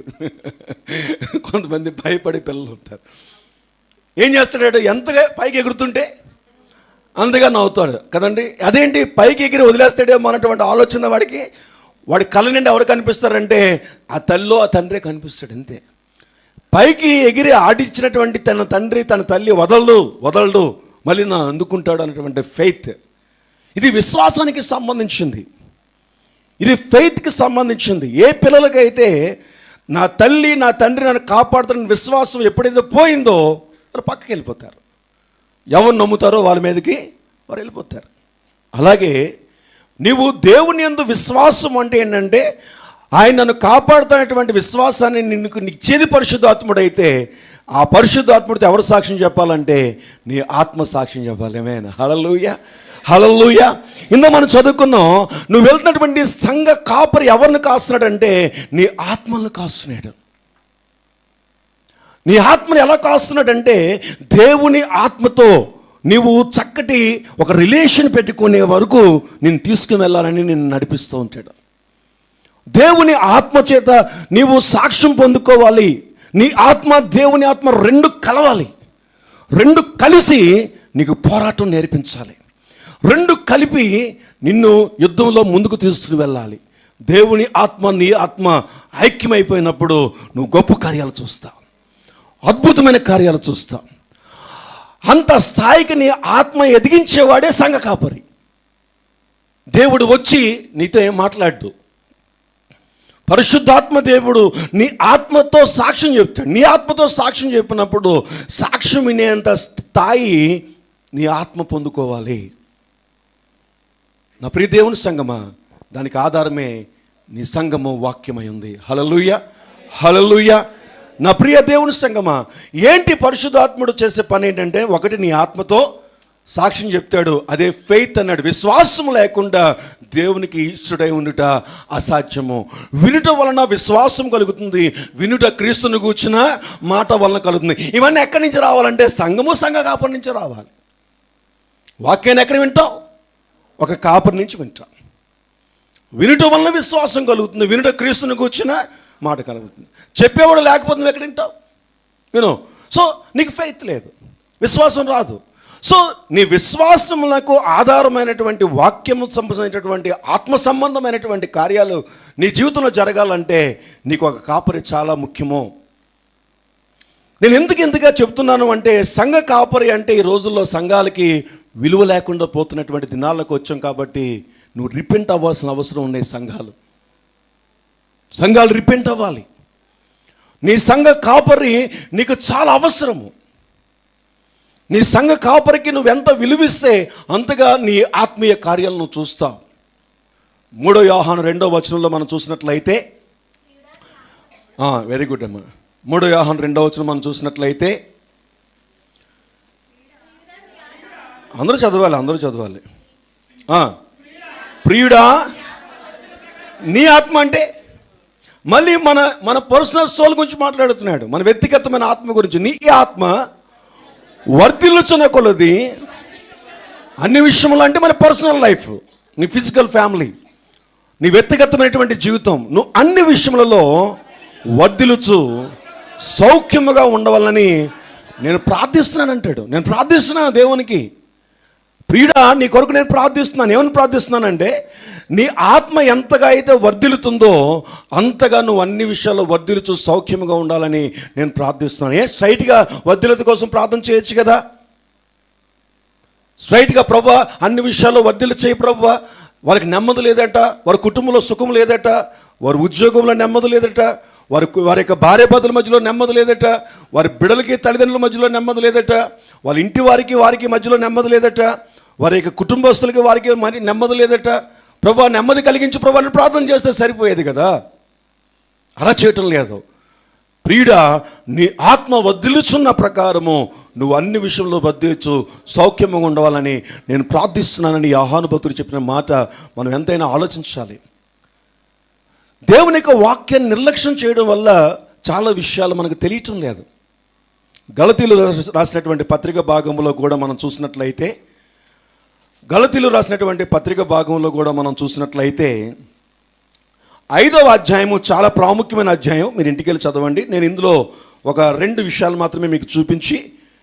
Speaker 1: కొంతమంది భయపడే పిల్లలు ఉంటారు. ఏం చేస్తాడు? ఎంతగా పైకి ఎగురుతుంటే అంతగా నవ్వుతాడు కదండి. అదేంటి పైకి ఎగిరి వదిలేస్తాడేమో అన్నటువంటి ఆలోచన వాడికి వాడి కళ్ళ నిండా ఎవరు కనిపిస్తారంటే ఆ తల్లో ఆ తండ్రే కనిపిస్తాడు, అంతే. పైకి ఎగిరి ఆడించినటువంటి తన తండ్రి తన తల్లి వదలడు మళ్ళీ నా అందుకుంటాడు అనేటువంటి ఫెయిత్. ఇది విశ్వాసానికి సంబంధించింది, ఇది ఫెయిత్కి సంబంధించింది. ఏ పిల్లలకైతే నా తల్లి నా తండ్రి నన్ను కాపాడుతున్న విశ్వాసం ఎప్పుడైతే పోయిందో వాళ్ళు పక్కకి వెళ్ళిపోతారు. ఎవరు నమ్ముతారో వాళ్ళ మీదకి వారు వెళ్ళిపోతారు. అలాగే నీవు దేవుని యందు విశ్వాసం అంటే ఏంటంటే ఆయన నన్ను కాపాడుతున్నటువంటి విశ్వాసాన్ని నీకు ఇచ్చేది పరిశుద్ధాత్ముడైతే ఆ పరిశుద్ధాత్ముడితో ఎవరు సాక్ష్యం చెప్పాలంటే నీ ఆత్మ సాక్ష్యం చెప్పాలి. ఆమేన్. హల్లెలూయా, హల్లెలూయా. ఇందులో మనం చదువుకున్నాం, నువ్వు వెళ్తున్నటువంటి సంఘ కాపరి ఎవరిని కాస్తున్నాడంటే నీ ఆత్మలను కాస్తున్నాడు. నీ ఆత్మను ఎలా కాస్తున్నాడంటే దేవుని ఆత్మతో నీవు చక్కటి ఒక రిలేషన్ పెట్టుకునే వరకు నేను తీసుకుని వెళ్ళాలని నేను నడిపిస్తూ ఉంటాడు. దేవుని ఆత్మ చేత నీవు సాక్ష్యం పొందుకోవాలి. నీ ఆత్మ దేవుని ఆత్మ రెండు కలవాలి, రెండు కలిసి నీకు పోరాటం నేర్పించాలి, రెండు కలిపి నిన్ను యుద్ధంలో ముందుకు తీసుకుని వెళ్ళాలి. దేవుని ఆత్మ నీ ఆత్మ ఐక్యమైపోయినప్పుడు నువ్వు గొప్ప కార్యాలు చూస్తావు, అద్భుతమైన కార్యాలు చూస్తావు. అంత స్థాయికి నీ ఆత్మ ఎదిగించేవాడే సంఘ కాపరి. దేవుడు వచ్చి నీతో ఏం మాట్లాడు, పరిశుద్ధాత్మ దేవుడు నీ ఆత్మతో సాక్ష్యం చెప్తాడు. నీ ఆత్మతో సాక్ష్యం చెప్పినప్పుడు సాక్ష్యం వినేంత స్థాయి నీ ఆత్మ పొందుకోవాలి. నా ప్రియ దేవుని సంగమా, దానికి ఆధారమే నీ సంగము వాక్యమై ఉంది. హల్లెలూయా, హల్లెలూయా. నా ప్రియ దేవుని సంగమా, ఏంటి పరిశుద్ధాత్ముడు చేసే పని ఏంటంటే, ఒకటి నీ ఆత్మతో సాక్ష్యం చెప్తాడు, అదే ఫెయిత్ అన్నాడు. విశ్వాసం లేకుండా దేవునికి ఇష్టడై ఉండుట అసాధ్యము. వినుట వలన విశ్వాసం కలుగుతుంది, వినుట క్రీస్తుని కూర్చున్న మాట వలన కలుగుతుంది. ఇవన్నీ ఎక్కడి నుంచి రావాలంటే సంఘ కాపరి నుంచి రావాలి. వాక్యాన్ని ఎక్కడ వింటావు? ఒక కాపరి నుంచి వింటావు. వినుట వలన విశ్వాసం కలుగుతుంది, వినుట క్రీస్తుని కూర్చున్న మాట కలుగుతుంది. చెప్పేవాడు లేకపోతే నువ్వు ఎక్కడ వింటావు? విను. సో నీకు ఫెయిత్ లేదు, విశ్వాసం రాదు. సో నీ విశ్వాసములకు ఆధారమైనటువంటి వాక్యము సంబంధించినటువంటి ఆత్మ సంబంధమైనటువంటి కార్యాలు నీ జీవితంలో జరగాలంటే నీకు ఒక కాపరి చాలా ముఖ్యము. నేను ఎందుకుగా చెప్తున్నాను అంటే, సంఘ కాపరి అంటే ఈ రోజుల్లో సంఘాలకి విలువ లేకుండా పోతున్నటువంటి దినాలకు వచ్చాం కాబట్టి నువ్వు రిపెంట్ అవ్వాల్సిన అవసరం ఉన్నాయి. సంఘాలు రిపెంట్ అవ్వాలి. నీ సంఘ కాపరి నీకు చాలా అవసరము. నీ సంఘ కాపరికి నువ్వు ఎంత విలువిస్తే అంతగా నీ ఆత్మీయ కార్యాలను నువ్వు చూస్తావు. 3 యోహాను 2వ వచనంలో మనం చూసినట్లయితే, వెరీ గుడ్ అమ్మా. 3 యోహాను 2వ వచనం మనం చూసినట్లయితే, అందరూ చదవాలి. ప్రియుడా నీ ఆత్మ అంటే మళ్ళీ మన పర్సనల్ సోల్ గురించి మాట్లాడుతున్నాడు, మన వ్యక్తిగతమైన ఆత్మ గురించి. నీ ఆత్మ వర్ధిల్లుచున్న కొలది అన్ని విషయములు అంటే మన పర్సనల్ లైఫ్, నీ ఫిజికల్ ఫ్యామిలీ, నీ వ్యక్తిగతమైనటువంటి జీవితం, నువ్వు అన్ని విషయములలో వర్ధిల్లుచు సౌఖ్యముగా ఉండవాలని నేను ప్రార్థిస్తున్నాను అంటాడు. నేను ప్రార్థిస్తున్నాను దేవునికి, ప్రియుడా నీ కొరకు నేను ప్రార్థిస్తున్నాను. ఏమని ప్రార్థిస్తున్నానంటే, నీ ఆత్మ ఎంతగా అయితే వర్ధిల్లుతుందో అంతగా నువ్వు అన్ని విషయాల్లో వర్ధిల్లుచు సౌఖ్యముగా ఉండాలని నేను ప్రార్థిస్తున్నాను. స్ట్రైట్గా వర్ధిల్లత కోసం ప్రార్థన చేయొచ్చు కదా. స్ట్రైట్గా ప్రభువా అన్ని విషయాల్లో వర్ధిల్లు చేయి ప్రభువా. వారికి నెమ్మది లేదట, వారి కుటుంబంలో సుఖం లేదట, వారి ఉద్యోగంలో నెమ్మది లేదట, వారి యొక్క భార్యాభర్తల మధ్యలో నెమ్మది లేదట, వారి బిడ్డలకి తల్లిదండ్రుల మధ్యలో నెమ్మది లేదట, వాళ్ళ ఇంటి వారికి మధ్యలో నెమ్మది లేదట, వారి యొక్క కుటుంబస్తులకి వారికి మరి నెమ్మది లేదట. ప్రభువా నెమ్మది కలిగించు ప్రభువాని ప్రార్థన చేస్తే సరిపోయేది కదా. అలా చేయటం లేదు. ప్రియుడా నీ ఆత్మ వర్ధిల్లుచున్న ప్రకారము నువ్వు అన్ని విషయంలో వర్ధిల్లుచు సౌఖ్యంగా ఉండవాలని నేను ప్రార్థిస్తున్నానని యోహాను భక్తుడు చెప్పిన మాట మనం ఎంతైనా ఆలోచించాలి. దేవుని యొక్క వాక్యాన్ని నిర్లక్ష్యం చేయడం వల్ల చాలా విషయాలు మనకు తెలియటం లేదు. గలతీలు రాసినటువంటి పత్రిక భాగంలో కూడా మనం చూసినట్లయితే, గలతీలు రాసినటువంటి పత్రిక భాగంలో కూడా మనం చూసినట్లయితే 5వ అధ్యాయము చాలా ప్రాముఖ్యమైన అధ్యాయం. మీరు ఇంటికి వెళ్ళి చదవండి. నేను ఇందులో ఒక 2 విషయాలు మాత్రమే మీకు చూపించి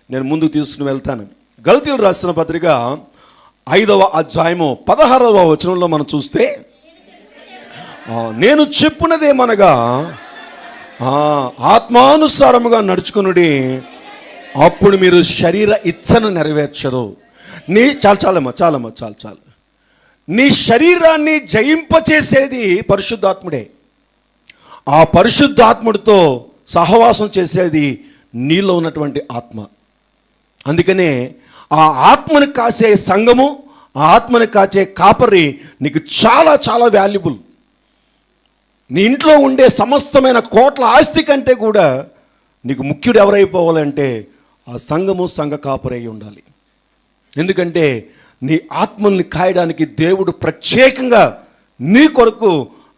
Speaker 1: నేను ముందుకు తీసుకుని వెళ్తాను. గలతీలు రాసిన పత్రిక 5వ అధ్యాయము 16వ వచనంలో మనం చూస్తే, నేను చెప్పున్నదేమనగా ఆత్మానుసారముగా నడుచుకునుడి, అప్పుడు మీరు శరీర ఇచ్చను నెరవేర్చరు. చాలు. నీ శరీరాన్ని జయింపచేసేది పరిశుద్ధాత్ముడే. ఆ పరిశుద్ధాత్ముడితో సహవాసం చేసేది నీలో ఉన్నటువంటి ఆత్మ. అందుకనే ఆ ఆత్మను కాసే సంఘము, ఆ ఆత్మను కాచే కాపరి నీకు చాలా చాలా వాల్యుబుల్. నీ ఇంట్లో ఉండే సమస్తమైన కోట్ల ఆస్తి కంటే కూడా నీకు ముఖ్యుడు ఎవరైపోవాలంటే ఆ సంఘము, సంఘ కాపరి అయి ఉండాలి. ఎందుకంటే నీ ఆత్మల్ని కాయడానికి దేవుడు ప్రత్యేకంగా నీ కొరకు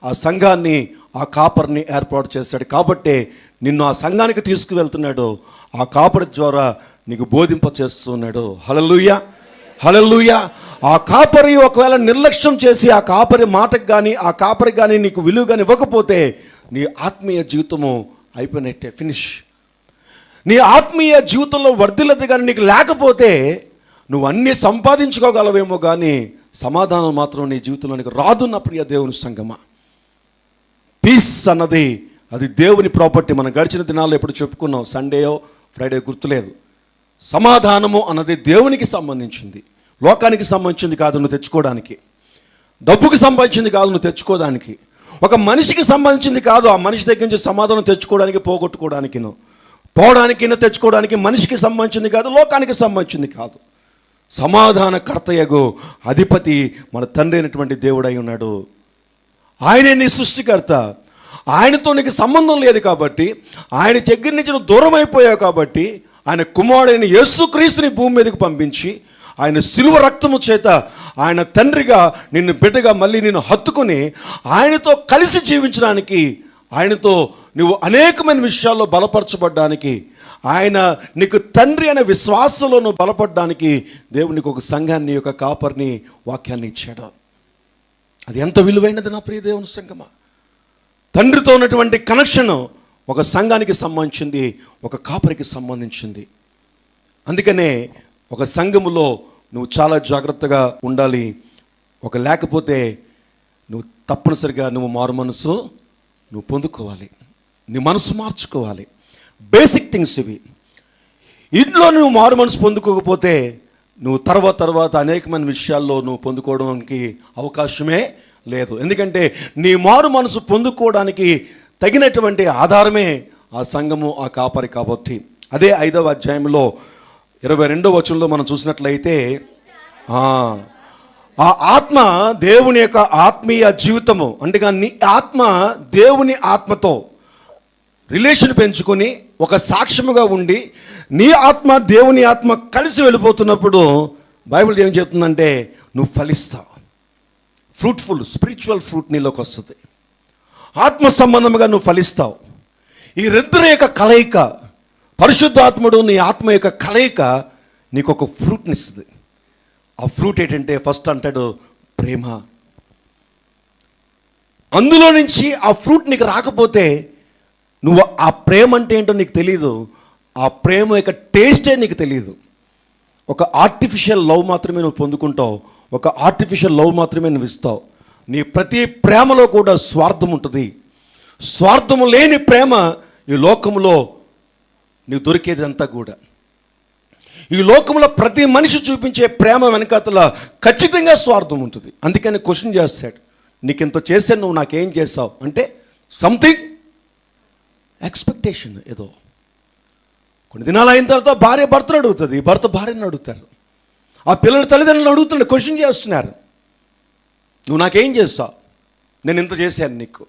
Speaker 1: ఆ సంఘాన్ని, ఆ కాపరిని ఏర్పాటు చేశాడు. కాబట్టే నిన్ను ఆ సంఘానికి తీసుకువెళ్తున్నాడు. ఆ కాపరి ద్వారా నీకు బోధింప చేస్తున్నాడు. హల్లెలూయా. ఆ కాపరి ఒకవేళ నిర్లక్ష్యం చేసి ఆ కాపరి మాటకు కానీ, ఆ కాపరి కానీ నీకు విలువ కానీ ఇవ్వకపోతే నీ ఆత్మీయ జీవితము అయిపోయినట్టే, ఫినిష్. నీ ఆత్మీయ జీవితంలో వర్ధిల్లత కానీ నీకు లేకపోతే నువ్వు అన్నీ సంపాదించుకోగలవేమో కానీ సమాధానం మాత్రం నీ జీవితంలోనికి రాదు. నా ప్రియ దేవుని సంగమా, పీస్ అన్నది అది దేవుని ప్రాపర్టీ. మనం గడిచిన దినాల్లో ఎప్పుడు చెప్పుకున్నాం, సండేయో ఫ్రైడే గుర్తులేదు. సమాధానము అన్నది దేవునికి సంబంధించింది, లోకానికి సంబంధించింది కాదు నువ్వు తెచ్చుకోవడానికి. డబ్బుకి సంబంధించింది కాదు నువ్వు తెచ్చుకోవడానికి. ఒక మనిషికి సంబంధించింది కాదు ఆ మనిషి దగ్గర నుంచి సమాధానం తెచ్చుకోవడానికి, పోగొట్టుకోవడానికినో పోవడానికినో తెచ్చుకోవడానికి. మనిషికి సంబంధించింది కాదు, లోకానికి సంబంధించింది కాదు. సమాధాన కర్తయగు అధిపతి మన తండ్రి అయినటువంటి దేవుడై ఉన్నాడు. ఆయనే నీ సృష్టికర్త. ఆయనతో నీకు సంబంధం లేదు కాబట్టి, ఆయన దగ్గర నుంచి నువ్వు దూరం అయిపోయావు కాబట్టి, ఆయన కుమారుడైన యేసుక్రీస్తుని భూమి మీదకి పంపించి ఆయన శిలువ రక్తము చేత ఆయన తండ్రిగా నిన్ను బిడ్డగా మళ్ళీ నిన్ను హత్తుకుని ఆయనతో కలిసి జీవించడానికి, ఆయనతో నువ్వు అనేకమైన విషయాల్లో బలపరచబడ్డానికి, ఆయన నీకు తండ్రి అనే విశ్వాసంలో నువ్వు బలపడడానికి దేవుడు నీకు ఒక సంఘాన్ని, ఒక కాపరిని, వాక్యాన్ని ఇచ్చాడు. అది ఎంత విలువైనది నా ప్రియ దేవుని సంఘమా. తండ్రితో ఉన్నటువంటి కనెక్షన్ ఒక సంఘానికి సంబంధించింది, ఒక కాపరికి సంబంధించింది. అందుకనే ఒక సంఘములో నువ్వు చాలా జాగ్రత్తగా ఉండాలి. లేకపోతే నువ్వు తప్పనిసరిగా నువ్వు మారు మనసు నువ్వు పొందుకోవాలి, నీ మనసు మార్చుకోవాలి. బేసిక్ థింగ్స్ ఇవి. ఇంట్లో నువ్వు మారు మనసు పొందుకోకపోతే నువ్వు తర్వాత అనేకమైన విషయాల్లో నువ్వు పొందుకోవడానికి అవకాశమే లేదు. ఎందుకంటే నీ మారు మనసు పొందుకోవడానికి తగినటువంటి ఆధారమే ఆ సంఘము, ఆ కాపరి. కాబట్టి అదే 5వ అధ్యాయంలో 22వ వచనంలో మనం చూసినట్లయితే ఆ ఆత్మ దేవుని యొక్క ఆత్మీయ జీవితము, అంటే నీ ఆత్మ దేవుని ఆత్మతో రిలేషన్ పెంచుకొని ఒక సాక్ష్యముగా ఉండి నీ ఆత్మ దేవుని ఆత్మ కలిసి వెళ్ళిపోతున్నప్పుడు బైబిల్ ఏం చెప్తుందంటే నువ్వు ఫలిస్తావు. ఫ్రూట్ఫుల్ స్పిరిచువల్ ఫ్రూట్ నీలోకి వస్తుంది. ఆత్మ సంబంధముగా నువ్వు ఫలిస్తావు. ఈ రెండుల యొక్క కలయిక, పరిశుద్ధాత్ముడు నీ ఆత్మ యొక్క కలయిక నీకు ఒక ఫ్రూట్ని ఇస్తుంది. ఆ ఫ్రూట్ ఏంటంటే ఫస్ట్ అంటాడు ప్రేమ. అందులో నుంచి ఆ ఫ్రూట్ నీకు రాకపోతే నువ్వు ఆ ప్రేమ అంటే ఏంటో నీకు తెలియదు, ఆ ప్రేమ యొక్క టేస్టే నీకు తెలియదు. ఒక ఆర్టిఫిషియల్ లవ్ మాత్రమే నువ్వు పొందుకుంటావు, ఒక ఆర్టిఫిషియల్ లవ్ మాత్రమే నువ్వు ఇస్తావు. నీ ప్రతి ప్రేమలో కూడా స్వార్థం ఉంటుంది. స్వార్థము లేని ప్రేమ ఈ లోకంలో నీకు దొరికేది అంతా కూడా. ఈ లోకంలో ప్రతి మనిషి చూపించే ప్రేమ వెనకాతల ఖచ్చితంగా స్వార్థం ఉంటుంది. అందుకని క్వశ్చన్ చేస్తాడు, నీకు ఇంత చేశాను, నువ్వు నాకేం చేస్తావు అంటే సంథింగ్ ఎక్స్పెక్టేషన్. ఏదో కొన్ని దినాలు అయిన తర్వాత భార్య భర్తను అడుగుతుంది, భర్త భార్యను అడుగుతారు, ఆ పిల్లల తల్లిదండ్రులను అడుగుతున్నాడు, క్వశ్చన్ చేస్తున్నారు, నువ్వు నాకేం చేస్తావు, నేను ఇంత చేశాను నీకు.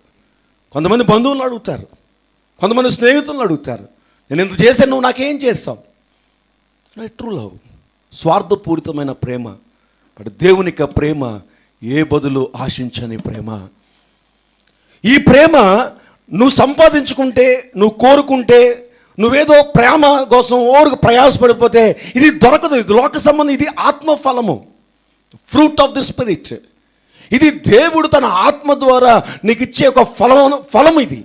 Speaker 1: కొంతమంది బంధువులను అడుగుతారు, కొంతమంది స్నేహితులను అడుగుతారు, నేను ఇంత చేశాను, నువ్వు నాకేం చేస్తావు. ట్రూ లవ్, స్వార్థపూరితమైన ప్రేమ. బట్ దేవునిక ప్రేమ ఏ బదులు ఆశించని ప్రేమ. ఈ ప్రేమ నువ్వు సంపాదించుకుంటే, నువ్వు కోరుకుంటే, నువ్వేదో ప్రేమ కోసం ఓరుకు ప్రయాసపడిపోతే ఇది దొరకదు. ఇది లోక సంబంధం, ఇది ఆత్మఫలము, ఫ్రూట్ ఆఫ్ ది స్పిరిట్. ఇది దేవుడు తన ఆత్మ ద్వారా నీకు ఇచ్చే ఒక ఫలం ఇది.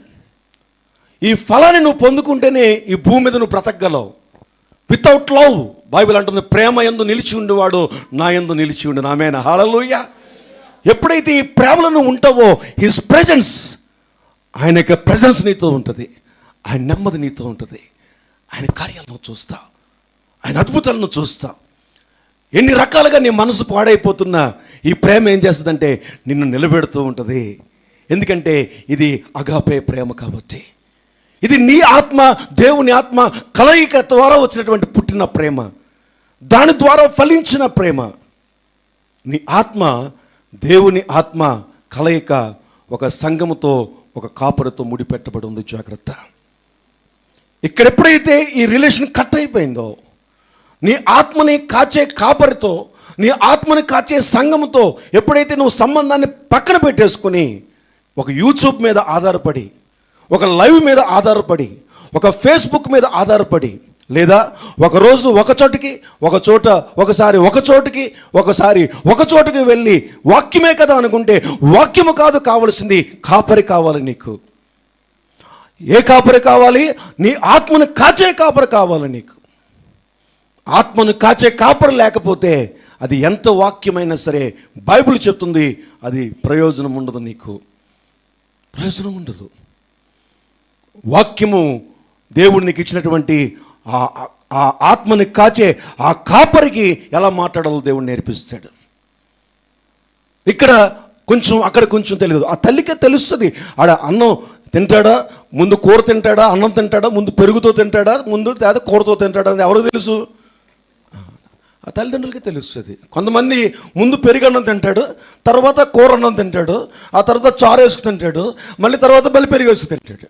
Speaker 1: ఈ ఫలాన్ని నువ్వు పొందుకుంటేనే ఈ భూమి మీద నువ్వు బ్రతకగలవు. వితౌట్ లవ్, బైబిల్ అంటుంది, ప్రేమ యందు నిలిచి ఉండేవాడు నా యందు నిలిచి ఉండు. ఆమేన్, హల్లెలూయా. ఎప్పుడైతే ఈ ప్రేమలో నువ్వు ఉంటావో హిస్ ప్రెజెన్స్, ఆయన యొక్క ప్రెజెన్స్ నీతో ఉంటుంది, ఆయన నెమ్మది నీతో ఉంటుంది, ఆయన కార్యాలను చూస్తావు, ఆయన అద్భుతాలను చూస్తావు. ఎన్ని రకాలుగా నీ మనసు పాడైపోతున్నా ఈ ప్రేమ ఏం చేస్తుందంటే నిన్ను నిలబెడుతూ ఉంటుంది. ఎందుకంటే ఇది అగాపే ప్రేమ కాబట్టి. ఇది నీ ఆత్మ దేవుని ఆత్మ కలయిక ద్వారా వచ్చినటువంటి పుట్టిన ప్రేమ, దాని ద్వారా ఫలించిన ప్రేమ. నీ ఆత్మ దేవుని ఆత్మ కలయిక ఒక సంఘముతో, ఒక కాపరితో ముడిపెట్టబడి ఉంది. జాగ్రత్త. ఇక్కడ ఎప్పుడైతే ఈ రిలేషన్ కట్ అయిపోయిందో, నీ ఆత్మని కాచే కాపరితో, నీ ఆత్మని కాచే సంఘముతో ఎప్పుడైతే నువ్వు సంబంధాన్ని పక్కన పెట్టేసుకుని ఒక యూట్యూబ్ మీద ఆధారపడి, ఒక లైవ్ మీద ఆధారపడి, ఒక ఫేస్బుక్ మీద ఆధారపడి, లేదా ఒకరోజు ఒక చోటికి, ఒకసారి ఒక చోటుకి వెళ్ళి వాక్యమే కదా అనుకుంటే వాక్యము కాదు కావలసింది, కాపరి కావాలి నీకు. ఏ కాపరి కావాలి? నీ ఆత్మను కాచే కాపరి కావాలి నీకు. ఆత్మను కాచే కాపరి లేకపోతే అది ఎంత వాక్యమైనా సరే, బైబిల్ చెప్తుంది, అది ప్రయోజనం ఉండదు, నీకు ప్రయోజనం ఉండదు. వాక్యము దేవుడు నీకు ఇచ్చినటువంటి ఆ ఆత్మని కాచే ఆ కాపరికి ఎలా మాట్లాడాలో దేవుడు నేర్పిస్తాడు. ఇక్కడ కొంచెం, అక్కడ కొంచెం తెలియదు. ఆ తల్లికే తెలుస్తుంది. ఆడ అన్నం తింటాడా, ముందు కూర తింటాడా, అన్నం తింటాడా, ముందు పెరుగుతో తింటాడా, ముందు లేదా కూరతో తింటాడా అని ఎవరికి తెలుసు? ఆ తల్లిదండ్రులకి తెలుస్తుంది. కొంతమంది ముందు పెరుగన్నం తింటాడు, తర్వాత కూర అన్నం తింటాడు, ఆ తర్వాత చారు వేసుకు తింటాడు, మళ్ళీ పెరుగు వేసుకు తింటాడు.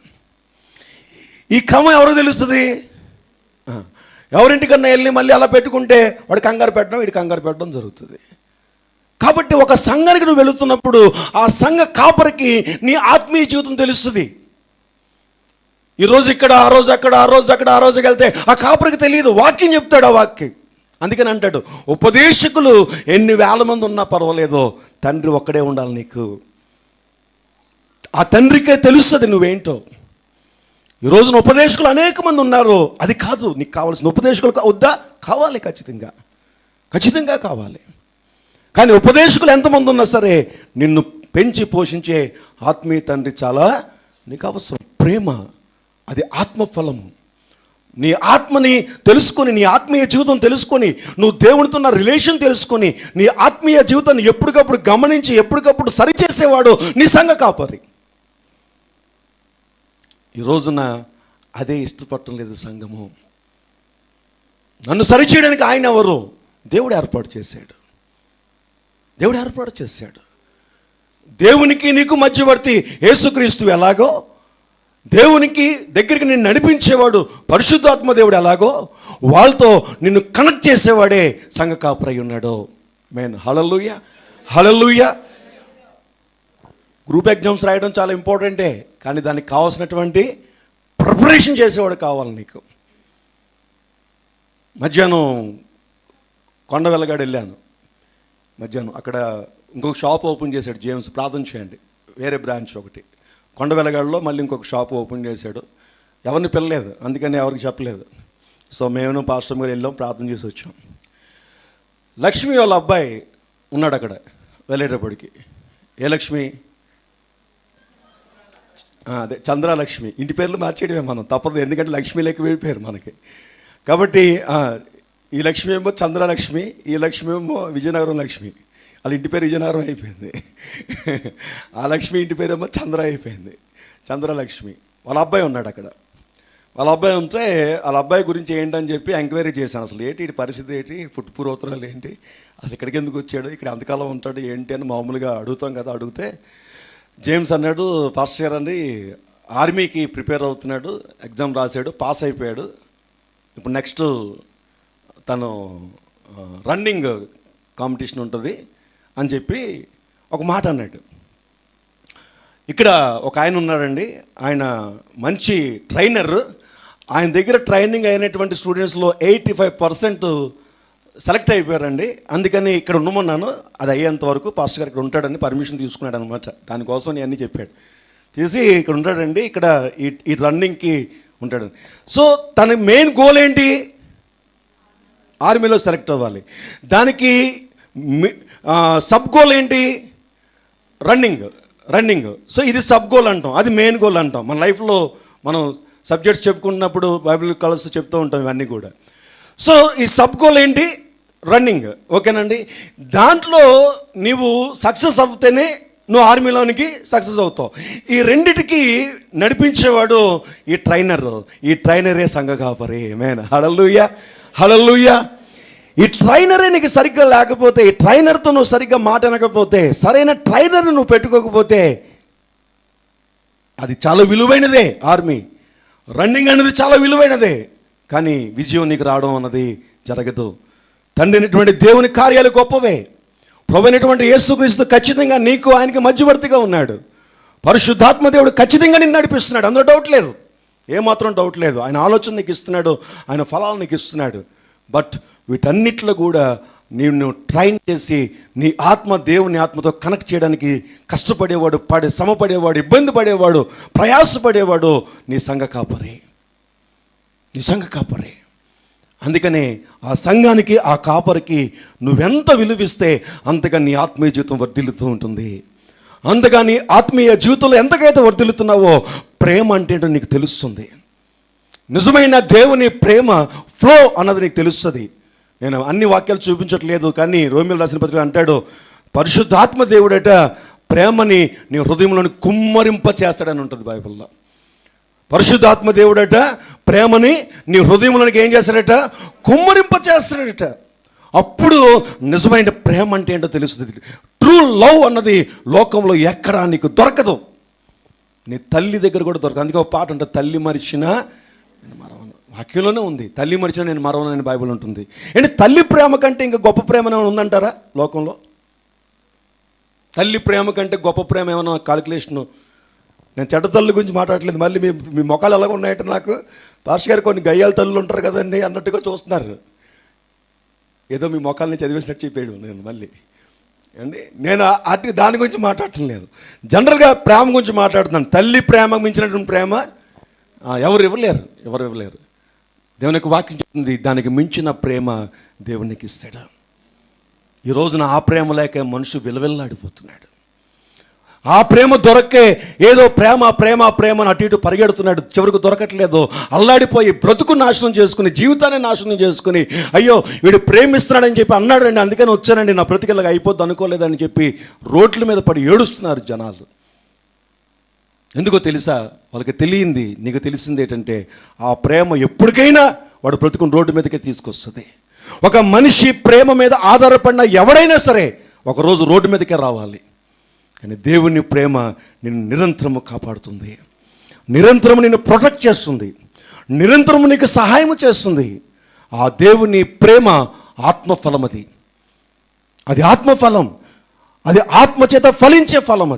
Speaker 1: ఈ క్రమం ఎవరికి తెలుస్తుంది? ఎవరింటికన్నా వెళ్ళి మళ్ళీ అలా పెట్టుకుంటే వాడు కంగారు పెట్టడం, వీడి కంగారు పెట్టడం జరుగుతుంది. కాబట్టి ఒక సంఘానికి నువ్వు వెళుతున్నప్పుడు ఆ సంఘ కాపరికి నీ ఆత్మీయ జీవితం తెలుస్తుంది. ఈరోజు ఇక్కడ, ఆ రోజు అక్కడ, ఆ రోజు అక్కడ, ఆ రోజుకి వెళ్తే ఆ కాపరికి తెలియదు. వాక్యం చెప్తాడు, ఆ వాక్యం. అందుకని అంటాడు, ఉపదేశకులు ఎన్ని వేల మంది ఉన్నా పర్వాలేదు, తండ్రి ఒక్కడే ఉండాలి నీకు. ఆ తండ్రికే తెలుస్తుంది నువ్వేంటో. ఈ రోజున ఉపదేశకులు అనేక మంది ఉన్నారు, అది కాదు నీకు కావాల్సిన. ఉపదేశకులు వద్దా? కావాలి, ఖచ్చితంగా కావాలి. కానీ ఉపదేశకులు ఎంతమంది ఉన్నా సరే నిన్ను పెంచి పోషించే ఆత్మీయ తండ్రి చాలా నీకు అవసరం. ప్రేమ అది ఆత్మఫలము. నీ ఆత్మని తెలుసుకొని, నీ ఆత్మీయ జీవితం తెలుసుకొని, నువ్వు దేవునితో ఉన్న రిలేషన్ తెలుసుకొని, నీ ఆత్మీయ జీవితాన్ని ఎప్పటికప్పుడు గమనించి ఎప్పటికప్పుడు సరిచేసేవాడు నీ సంఘ కాపరి. ఈ రోజున అదే ఇష్టపడటం లేదు సంఘము. నన్ను సరిచేయడానికి ఆయన ఎవరు? దేవుడు ఏర్పాటు చేశాడు. దేవునికి నీకు మధ్యవర్తి యేసుక్రీస్తు ఎలాగో, దేవునికి దగ్గరికి నిన్ను నడిపించేవాడు పరిశుద్ధాత్మ దేవుడు ఎలాగో, వాళ్ళతో నిన్ను కనెక్ట్ చేసేవాడే సంఘ కాపరై ఉన్నాడు. మెయిన్ హల్లెలూయా, హల్లెలూయా. గ్రూప్ ఎగ్జామ్స్ రాయడం చాలా ఇంపార్టెంటే, కానీ దానికి కావాల్సినటువంటి ప్రిపరేషన్ చేసేవాడు కావాలి నీకు. మధ్యాహ్నం కొండ వెల్లగాడు వెళ్ళాను. మధ్యాహ్నం అక్కడ ఇంకొక షాప్ ఓపెన్ చేశాడు జేమ్స్, ప్రార్థన చేయండి, వేరే బ్రాంచ్ ఒకటి. కొండ వెల్లగాడులో మళ్ళీ ఇంకొక షాప్ ఓపెన్ చేశాడు. ఎవరిని పిల్లలేదు, అందుకని ఎవరికి చెప్పలేదు. సో మేము పాస్టర్ గారు వెళ్ళాం, ప్రార్థన చేసి వచ్చాం. లక్ష్మి వాళ్ళ అబ్బాయి ఉన్నాడు అక్కడ వెళ్ళేటప్పటికి. ఏ లక్ష్మి? అదే చంద్రలక్ష్మి. ఇంటి పేర్లు మార్చేయడమే మనం, తప్పదు, ఎందుకంటే లక్ష్మి లెక్క వెళ్ళిపోయారు మనకి. కాబట్టి ఈ లక్ష్మి ఏమో చంద్రలక్ష్మి, ఈ లక్ష్మి ఏమో విజయనగరం లక్ష్మి. వాళ్ళ ఇంటి పేరు విజయనగరం అయిపోయింది. ఆ లక్ష్మి ఇంటి పేరు ఏమో చంద్ర అయిపోయింది, చంద్రలక్ష్మి. వాళ్ళ అబ్బాయి ఉన్నాడు అక్కడ. వాళ్ళ అబ్బాయి ఉంటే వాళ్ళ అబ్బాయి గురించి ఏంటని చెప్పి ఎంక్వైరీ చేశాను. అసలు ఏంటి ఈ పరిస్థితి, ఏంటి పుట్టుపూర్వోత్తరాలు ఏంటి, అసలు ఇక్కడికి ఎందుకు వచ్చాడు, ఇక్కడ ఎంతకాలం ఉంటాడు ఏంటి అని మామూలుగా అడుగుతాం కదా. అడిగితే జేమ్స్ అన్నాడు, పాస్టర్ గారు అండి ఆర్మీకి ప్రిపేర్ అవుతున్నాడు, ఎగ్జామ్ రాశాడు, పాస్ అయిపోయాడు, ఇప్పుడు నెక్స్ట్ తను రన్నింగ్ కాంపిటీషన్ ఉంటుంది అని చెప్పి ఒక మాట అన్నాడు. ఇక్కడ ఒక ఆయన ఉన్నాడండి, ఆయన మంచి ట్రైనర్. ఆయన దగ్గర ట్రైనింగ్ అయినటువంటి స్టూడెంట్స్లో 85% సెలెక్ట్ అయిపోయారండి. అందుకని ఇక్కడ ఉండమన్నాను, అది అయ్యేంత వరకు పాస్టర్ గారు ఇక్కడ ఉంటాడని పర్మిషన్ తీసుకున్నాడు అనమాట. దానికోసం నేను అన్నీ చెప్పాడు. చేసి ఇక్కడ ఉంటాడండి, ఇక్కడ ఈ రన్నింగ్కి ఉంటాడు. సో తన మెయిన్ గోల్ ఏంటి? ఆర్మీలో సెలెక్ట్ అవ్వాలి. దానికి సబ్ గోల్ ఏంటి? రన్నింగ్. సో ఇది సబ్ గోల్ అంటాం, అది మెయిన్ గోల్ అంటాం. మన లైఫ్లో మనం సబ్జెక్ట్స్ చెప్పుకున్నప్పుడు బైబిల్ కలర్స్ చెప్తూ ఉంటాం ఇవన్నీ కూడా. సో ఈ సబ్ గోల్ ఏంటి? రన్నింగ్. ఓకేనండి. దాంట్లో నీవు సక్సెస్ అవుతేనే నువ్వు ఆర్మీలోనికి సక్సెస్ అవుతావు. ఈ రెండిటికి నడిపించేవాడు ఈ ట్రైనరే సంఘ కాపరి. ఆమేన్. హల్లెలూయా. ఈ ట్రైనరే నీకు సరిగ్గా లేకపోతే, ఈ ట్రైనర్తో నువ్వు సరిగ్గా మాట్లాడకపోతే, సరైన ట్రైనర్ని నువ్వు పెట్టుకోకపోతే, అది చాలా విలువైనదే. ఆర్మీ రన్నింగ్ అనేది చాలా విలువైనదే, కానీ విజయం నీకు రావడం అన్నది జరగదు. తండ్రి అయినటువంటి దేవుని కార్యాలు గొప్పవే. ప్రభు అయినటువంటి యేసుక్రీస్తు ఖచ్చితంగా నీకు ఆయనకి మధ్యవర్తిగా ఉన్నాడు. పరిశుద్ధాత్మ దేవుడు ఖచ్చితంగా నిన్ను నడిపిస్తున్నాడు, అందులో డౌట్ లేదు, ఏమాత్రం డౌట్ లేదు. ఆయన ఆలోచన నీకు ఇస్తున్నాడు, ఆయన ఫలాలు నీకు ఇస్తున్నాడు. బట్ వీటన్నిటిలో కూడా నిన్ను ట్రైన్ చేసి నీ ఆత్మ దేవుని ఆత్మతో కనెక్ట్ చేయడానికి కష్టపడేవాడు, శ్రమపడేవాడు, ఇబ్బంది పడేవాడు, ప్రయాసపడేవాడు నీ సంఘ కాపరి. అందుకనే ఆ సంఘానికి, ఆ కాపరికి నువ్వెంత విలువిస్తే అంతగా నీ ఆత్మీయ జీవితం వర్ధిల్లుతూ ఉంటుంది. అంతగా నీ ఆత్మీయ జీవితంలో ఎంతకైతే వర్ధిల్లుతున్నావో ప్రేమ అంటే ఏంటో నీకు తెలుస్తుంది. నిజమైన దేవుని ప్రేమ ఫ్లో అన్నది నీకు తెలుస్తుంది. నేను అన్ని వాక్యాలు చూపించట్లేదు, కానీ రోమియోలు రాసిన పత్రిక అంటాడు, పరిశుద్ధాత్మ దేవుడట ప్రేమని నీ హృదయంలోని కుమ్మరింప చేస్తాడని ఉంటుంది బైబిల్లో. పరిశుద్ధాత్మ దేవుడట ప్రేమని నీ హృదయంలోనికి ఏం చేస్తాడట? కుమ్మరింప చేస్తాడట. అప్పుడు నిజమైన ప్రేమ అంటే ఏంటో తెలుస్తుంది. ట్రూ లవ్ అన్నది లోకంలో ఎక్కడా నీకు దొరకదు. నీ తల్లి దగ్గర కూడా దొరకదు. అందుకే ఒక పాట అంటే, తల్లి మరిచిన నేను మరవను. వాక్యంలోనే ఉంది, తల్లి మరిచిన నేను మరవను అని బైబిల్ ఉంటుంది. అంటే తల్లి ప్రేమ కంటే ఇంకా గొప్ప ప్రేమ ఏమైనా ఉందంటారా లోకంలో? తల్లి ప్రేమ కంటే గొప్ప ప్రేమ ఏమైనా కాలిక్యులేషను? నేను చెడ్డ తల్లి గురించి మాట్లాడలేదు. మళ్ళీ మీ మొఖాలు ఎలాగ ఉన్నాయంటే, నాకు పాస్టర్ గారు కొన్ని గయ్యాల తల్లులు ఉంటారు కదండి అన్నట్టుగా చూస్తున్నారు. ఏదో మీ మొఖాలని చదివేసినట్టు చెప్పాడు. నేను దాని గురించి మాట్లాడటం లేదు, జనరల్గా ప్రేమ గురించి మాట్లాడుతున్నాను. తల్లి ప్రేమ మించినటువంటి ప్రేమ ఎవరు ఇవ్వలేరు. దేవుని యొక్క వాక్యం చెప్తుంది, దానికి మించిన ప్రేమ దేవునికి ఇస్తాడు. ఈ రోజున ఆ ప్రేమ లేక మనిషి విలవిల్లాడిపోతున్నాడు. ఆ ప్రేమ దొరక్కే ఏదో ప్రేమ అటు ఇటు పరిగెడుతున్నాడు, చివరికి దొరకట్లేదు. అల్లాడిపోయి బ్రతుకు నాశనం చేసుకుని, జీవితాన్ని నాశనం చేసుకుని, అయ్యో వీడు ప్రేమిస్తున్నాడని చెప్పి అన్నాడండి, అందుకని వచ్చానండి, నా బ్రతికలాగా అయిపోద్ది అనుకోలేదని చెప్పి రోడ్ల మీద పడి ఏడుస్తున్నారు జనాలు. ఎందుకో తెలుసా? వాళ్ళకి తెలియంది. నీకు తెలిసింది ఏంటంటే, ఆ ప్రేమ ఎప్పటికైనా వాడు బ్రతుకుని రోడ్డు మీదకే తీసుకొస్తుంది. ఒక మనిషి ప్రేమ మీద ఆధారపడిన ఎవడైనా సరే ఒకరోజు రోడ్డు మీదకే రావాలి. కానీ దేవుని ప్రేమ నిన్ను నిరంతరము కాపాడుతుంది, నిరంతరము నిన్ను ప్రొటెక్ట్ చేస్తుంది, నిరంతరము నీకు సహాయం చేస్తుంది. ఆ దేవుని ప్రేమ ఆత్మఫలం. అది ఆత్మఫలం, అది ఆత్మచేత ఫలించే ఫలం.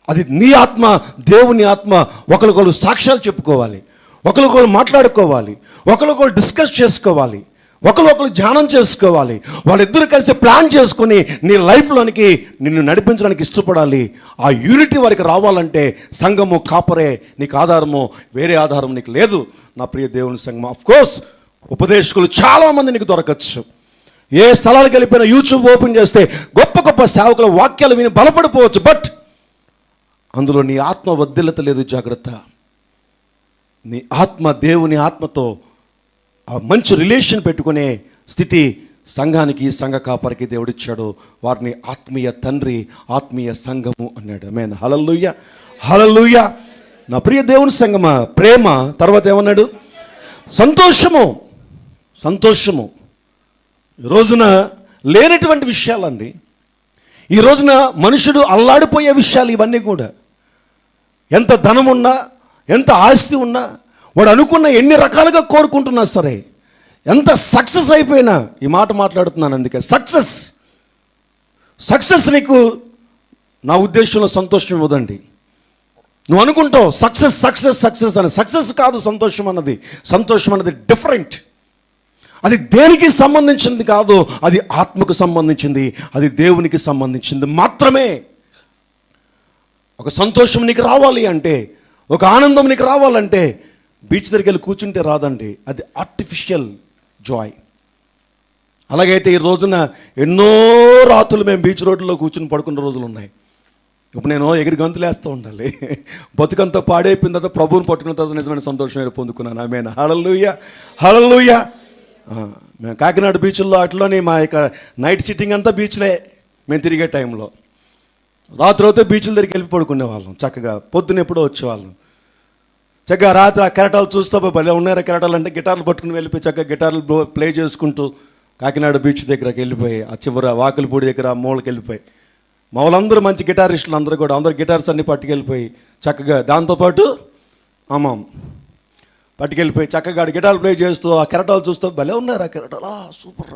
Speaker 1: అది నీ ఆత్మ, దేవుని ఆత్మ ఒకరికొకరు సాక్ష్యాలు చెప్పుకోవాలి, ఒకరికొకరు మాట్లాడుకోవాలి, ఒకరికొకరు డిస్కస్ చేసుకోవాలి, ఒకరు ధ్యానం చేసుకోవాలి. వాళ్ళిద్దరూ కలిసి ప్లాన్ చేసుకొని నీ లైఫ్లోనికి నిన్ను నడిపించడానికి ఇష్టపడాలి. ఆ యూనిటీ వారికి రావాలంటే సంఘము, కాపరే నీకు ఆధారము, వేరే ఆధారం నీకు లేదు. నా ప్రియ దేవుని సంఘం, ఆఫ్కోర్స్ ఉపదేశకులు చాలామంది నీకు దొరకచ్చు. ఏ స్థలాలకు వెళ్ళిపోయినా యూట్యూబ్ ఓపెన్ చేస్తే గొప్ప గొప్ప సేవకుల వాక్యాలు విని బలపడిపోవచ్చు. బట్ అందులో నీ ఆత్మ వర్ధిల్లత లేదు. జాగ్రత్త. నీ ఆత్మ దేవుని ఆత్మతో ఆ మంచి రిలేషన్ పెట్టుకునే స్థితి సంఘానికి, సంఘ కాపరికి దేవుడిచ్చాడు. వారిని ఆత్మీయ తండ్రి, ఆత్మీయ సంఘము అన్నాడు. ఆమేన్. హల్లెలూయా. నా ప్రియ దేవుని సంఘమా, ప్రేమ తర్వాత ఏమన్నాడు? సంతోషము. ఈ రోజున లేనటువంటి విషయాలండి. ఈ రోజున మనుషుడు అల్లాడిపోయే విషయాలు ఇవన్నీ కూడా. ఎంత ధనం ఉన్నా, ఎంత ఆస్తి ఉన్నా, వాడు అనుకున్న ఎన్ని రకాలుగా కోరుకుంటున్నా సరే, ఎంత సక్సెస్ అయిపోయినా, ఈ మాట మాట్లాడుతున్నాను అందుకే, సక్సెస్ నీకు నా ఉద్దేశంలో సంతోషం ఇవ్వదండి. నువ్వు అనుకుంటావు సక్సెస్ అని. సక్సెస్ కాదు సంతోషం అన్నది డిఫరెంట్. అది దేనికి సంబంధించింది కాదు, అది ఆత్మకు సంబంధించింది, అది దేవునికి సంబంధించింది మాత్రమే. ఒక సంతోషం నీకు రావాలి అంటే, ఒక ఆనందం నీకు రావాలంటే బీచ్ దగ్గరికి వెళ్ళి కూర్చుంటే రాదండి, అది ఆర్టిఫిషియల్ జాయ్. అలాగైతే ఈ రోజున ఎన్నో రాత్రులు మేము బీచ్ రోడ్లో కూర్చుని పడుకున్న రోజులు ఉన్నాయి. ఇప్పుడు నేను ఎగిరి గంతులేస్తూ ఉండాలి. బతుకంతా పాడైపోయిన తర్వాత ప్రభువుని పట్టుకున్న తర్వాత నిజమైన సంతోషం పొందుకున్నాను. ఆమేన్. హల్లెలూయా, హల్లెలూయా. మేము కాకినాడ బీచ్లో అట్లోని మా యొక్క నైట్ సిట్టింగ్ అంతా బీచ్లే. మేము తిరిగే టైంలో రాత్రి అయితే బీచ్ల దగ్గరికి వెళ్ళి పడుకునే వాళ్ళం. చక్కగా పొద్దున ఎప్పుడో వచ్చేవాళ్ళం. చక్కగా రాత్రి ఆ కెరటాలు చూస్తూ భలే ఉన్నారా కెరటాలు అంటే గిటార్లు పట్టుకుని వెళ్ళిపోయి చక్కగా గిటార్లు ప్లే చేసుకుంటూ కాకినాడ బీచ్ దగ్గరకి వెళ్ళిపోయి ఆ చివర వాకిలిపూడి దగ్గర ఆ మూలకి వెళ్ళిపోయి మా వాళ్ళందరూ మంచి గిటారిస్టులు అందరూ కూడా అందరూ గిటార్స్ అన్నీ పట్టుకెళ్ళిపోయి చక్కగా దాంతోపాటు అమ్మాం పట్టుకెళ్ళిపోయి చక్కగా గిటార్ ప్లే చేస్తూ ఆ కెరటాలు చూస్తూ భలే ఉన్నారు ఆ కెరటాలు. సూపర్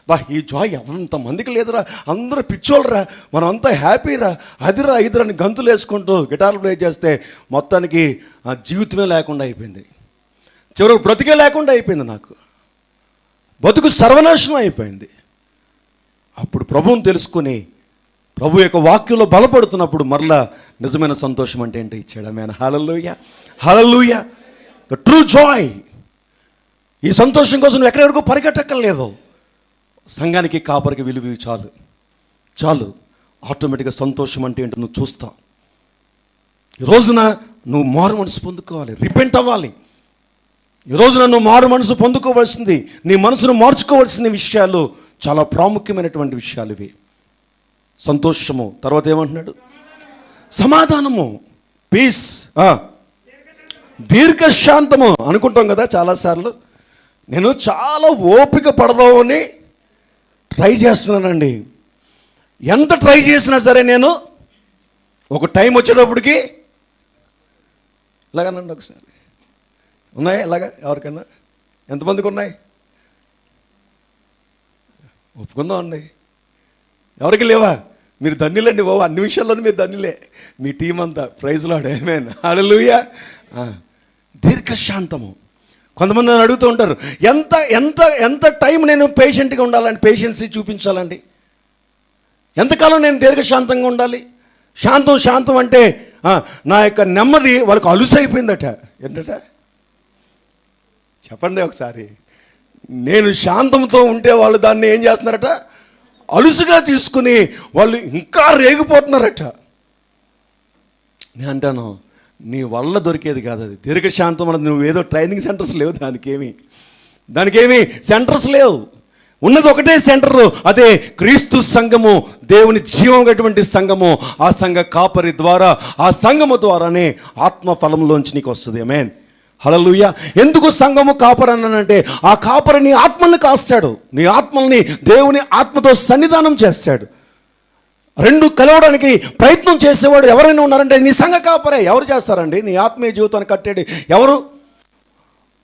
Speaker 1: బా, ఈ జాయ్ ఎంతమందికి లేదురా, అందరూ పిచ్చోళ్ళరా, మనం అంతా హ్యాపీరా, అదిరా ఇదిరా గంతులు వేసుకుంటూ గిటార్ ప్లే చేస్తే మొత్తానికి ఆ జీవితమే లేకుండా అయిపోయింది. చివరికి బ్రతికే లేకుండా అయిపోయింది. నాకు బతుకు సర్వనాశనం అయిపోయింది. అప్పుడు ప్రభువుని తెలుసుకుని ప్రభు యొక్క వాక్యంలో బలపడుతున్నప్పుడు మరలా నిజమైన సంతోషం అంటే ఏంటో ఇచ్చాడు. Amen. Hallelujah, hallelujah. The true joy. ఈ సంతోషం కోసం నువ్వు ఎక్కడెక్కడికో పరిగెట్టక్కర్లేదు. సంఘానికి కాపరికి విలువ చాలు, చాలు. ఆటోమేటిక్గా సంతోషం అంటే ఏంటో నువ్వు చూస్తావు. ఈ రోజున నువ్వు మారు మనసు పొందుకోవాలి, రిపెంట్ అవ్వాలి. ఈ రోజున నువ్వు మారు మనసు పొందుకోవాల్సింది, నీ మనసును మార్చుకోవాల్సిన విషయాలు చాలా ప్రాముఖ్యమైనటువంటి విషయాలు ఇవి. సంతోషము, తర్వాత ఏమంటున్నాడు? సమాధానము, పీస్, దీర్ఘశాంతము అనుకుంటాం కదా చాలాసార్లు. నేను చాలా ఓపిక పడదామని ట్రై చేస్తున్నానండి. ఎంత ట్రై చేసినా సరే నేను ఒక టైం వచ్చేటప్పటికి ఇలాగనండి. ఒకసారి ఉన్నాయా ఇలాగా ఎవరికన్నా? ఎంతమందికి ఉన్నాయి? ఒప్పుకుందాం అండి. ఎవరికి లేవా? మీరు ధన్యులండి బాబు, అన్ని విషయాల్లోనూ మీరు ధన్యులే, మీ టీం అంతా. ప్రైజ్ లార్డ్, ఆమేన్, హల్లెలూయా. దీర్ఘశాంతము. కొంతమంది నన్ను అడుగుతూ ఉంటారు, ఎంత ఎంత ఎంత టైం నేను పేషెంట్గా ఉండాలండి, పేషెన్సీ చూపించాలండి, ఎంతకాలం నేను దీర్ఘశాంతంగా ఉండాలి? శాంతం శాంతం అంటే నా యొక్క నెమ్మది వాళ్ళకు అలుసైపోయిందట. ఏంటట చెప్పండి ఒకసారి. నేను శాంతంతో ఉంటే వాళ్ళు దాన్ని ఏం చేస్తున్నారట? అలుసుగా తీసుకుని వాళ్ళు ఇంకా రేగిపోతున్నారట. నేను అంటాను, నీ వల్ల దొరికేది కాదు అది. దీర్ఘశాంతం అన్నది నువ్వు ఏదో ట్రైనింగ్ సెంటర్స్ లేవు, దానికేమీ సెంటర్స్ లేవు. ఉన్నది ఒకటే సెంటరు, అదే క్రీస్తు సంఘము, దేవుని జీవం గటువంటి సంఘము. ఆ సంఘ కాపరి ద్వారా, ఆ సంఘము ద్వారానే ఆత్మ ఫలంలోంచి నీకు వస్తుంది. ఆమేన్, హల్లెలూయా. ఎందుకు సంఘము కాపరి అన్నానంటే, ఆ కాపరి నీ ఆత్మల్ని కాస్తాడు, నీ ఆత్మల్ని దేవుని ఆత్మతో సన్నిధానం చేస్తాడు. రెండు కలవడానికి ప్రయత్నం చేసేవాడు ఎవరైనా ఉన్నారంటే నీ సంఘ కాపరే. ఎవరు చేస్తారండి నీ ఆత్మీయ జీవితాన్ని కట్టేది? ఎవరు?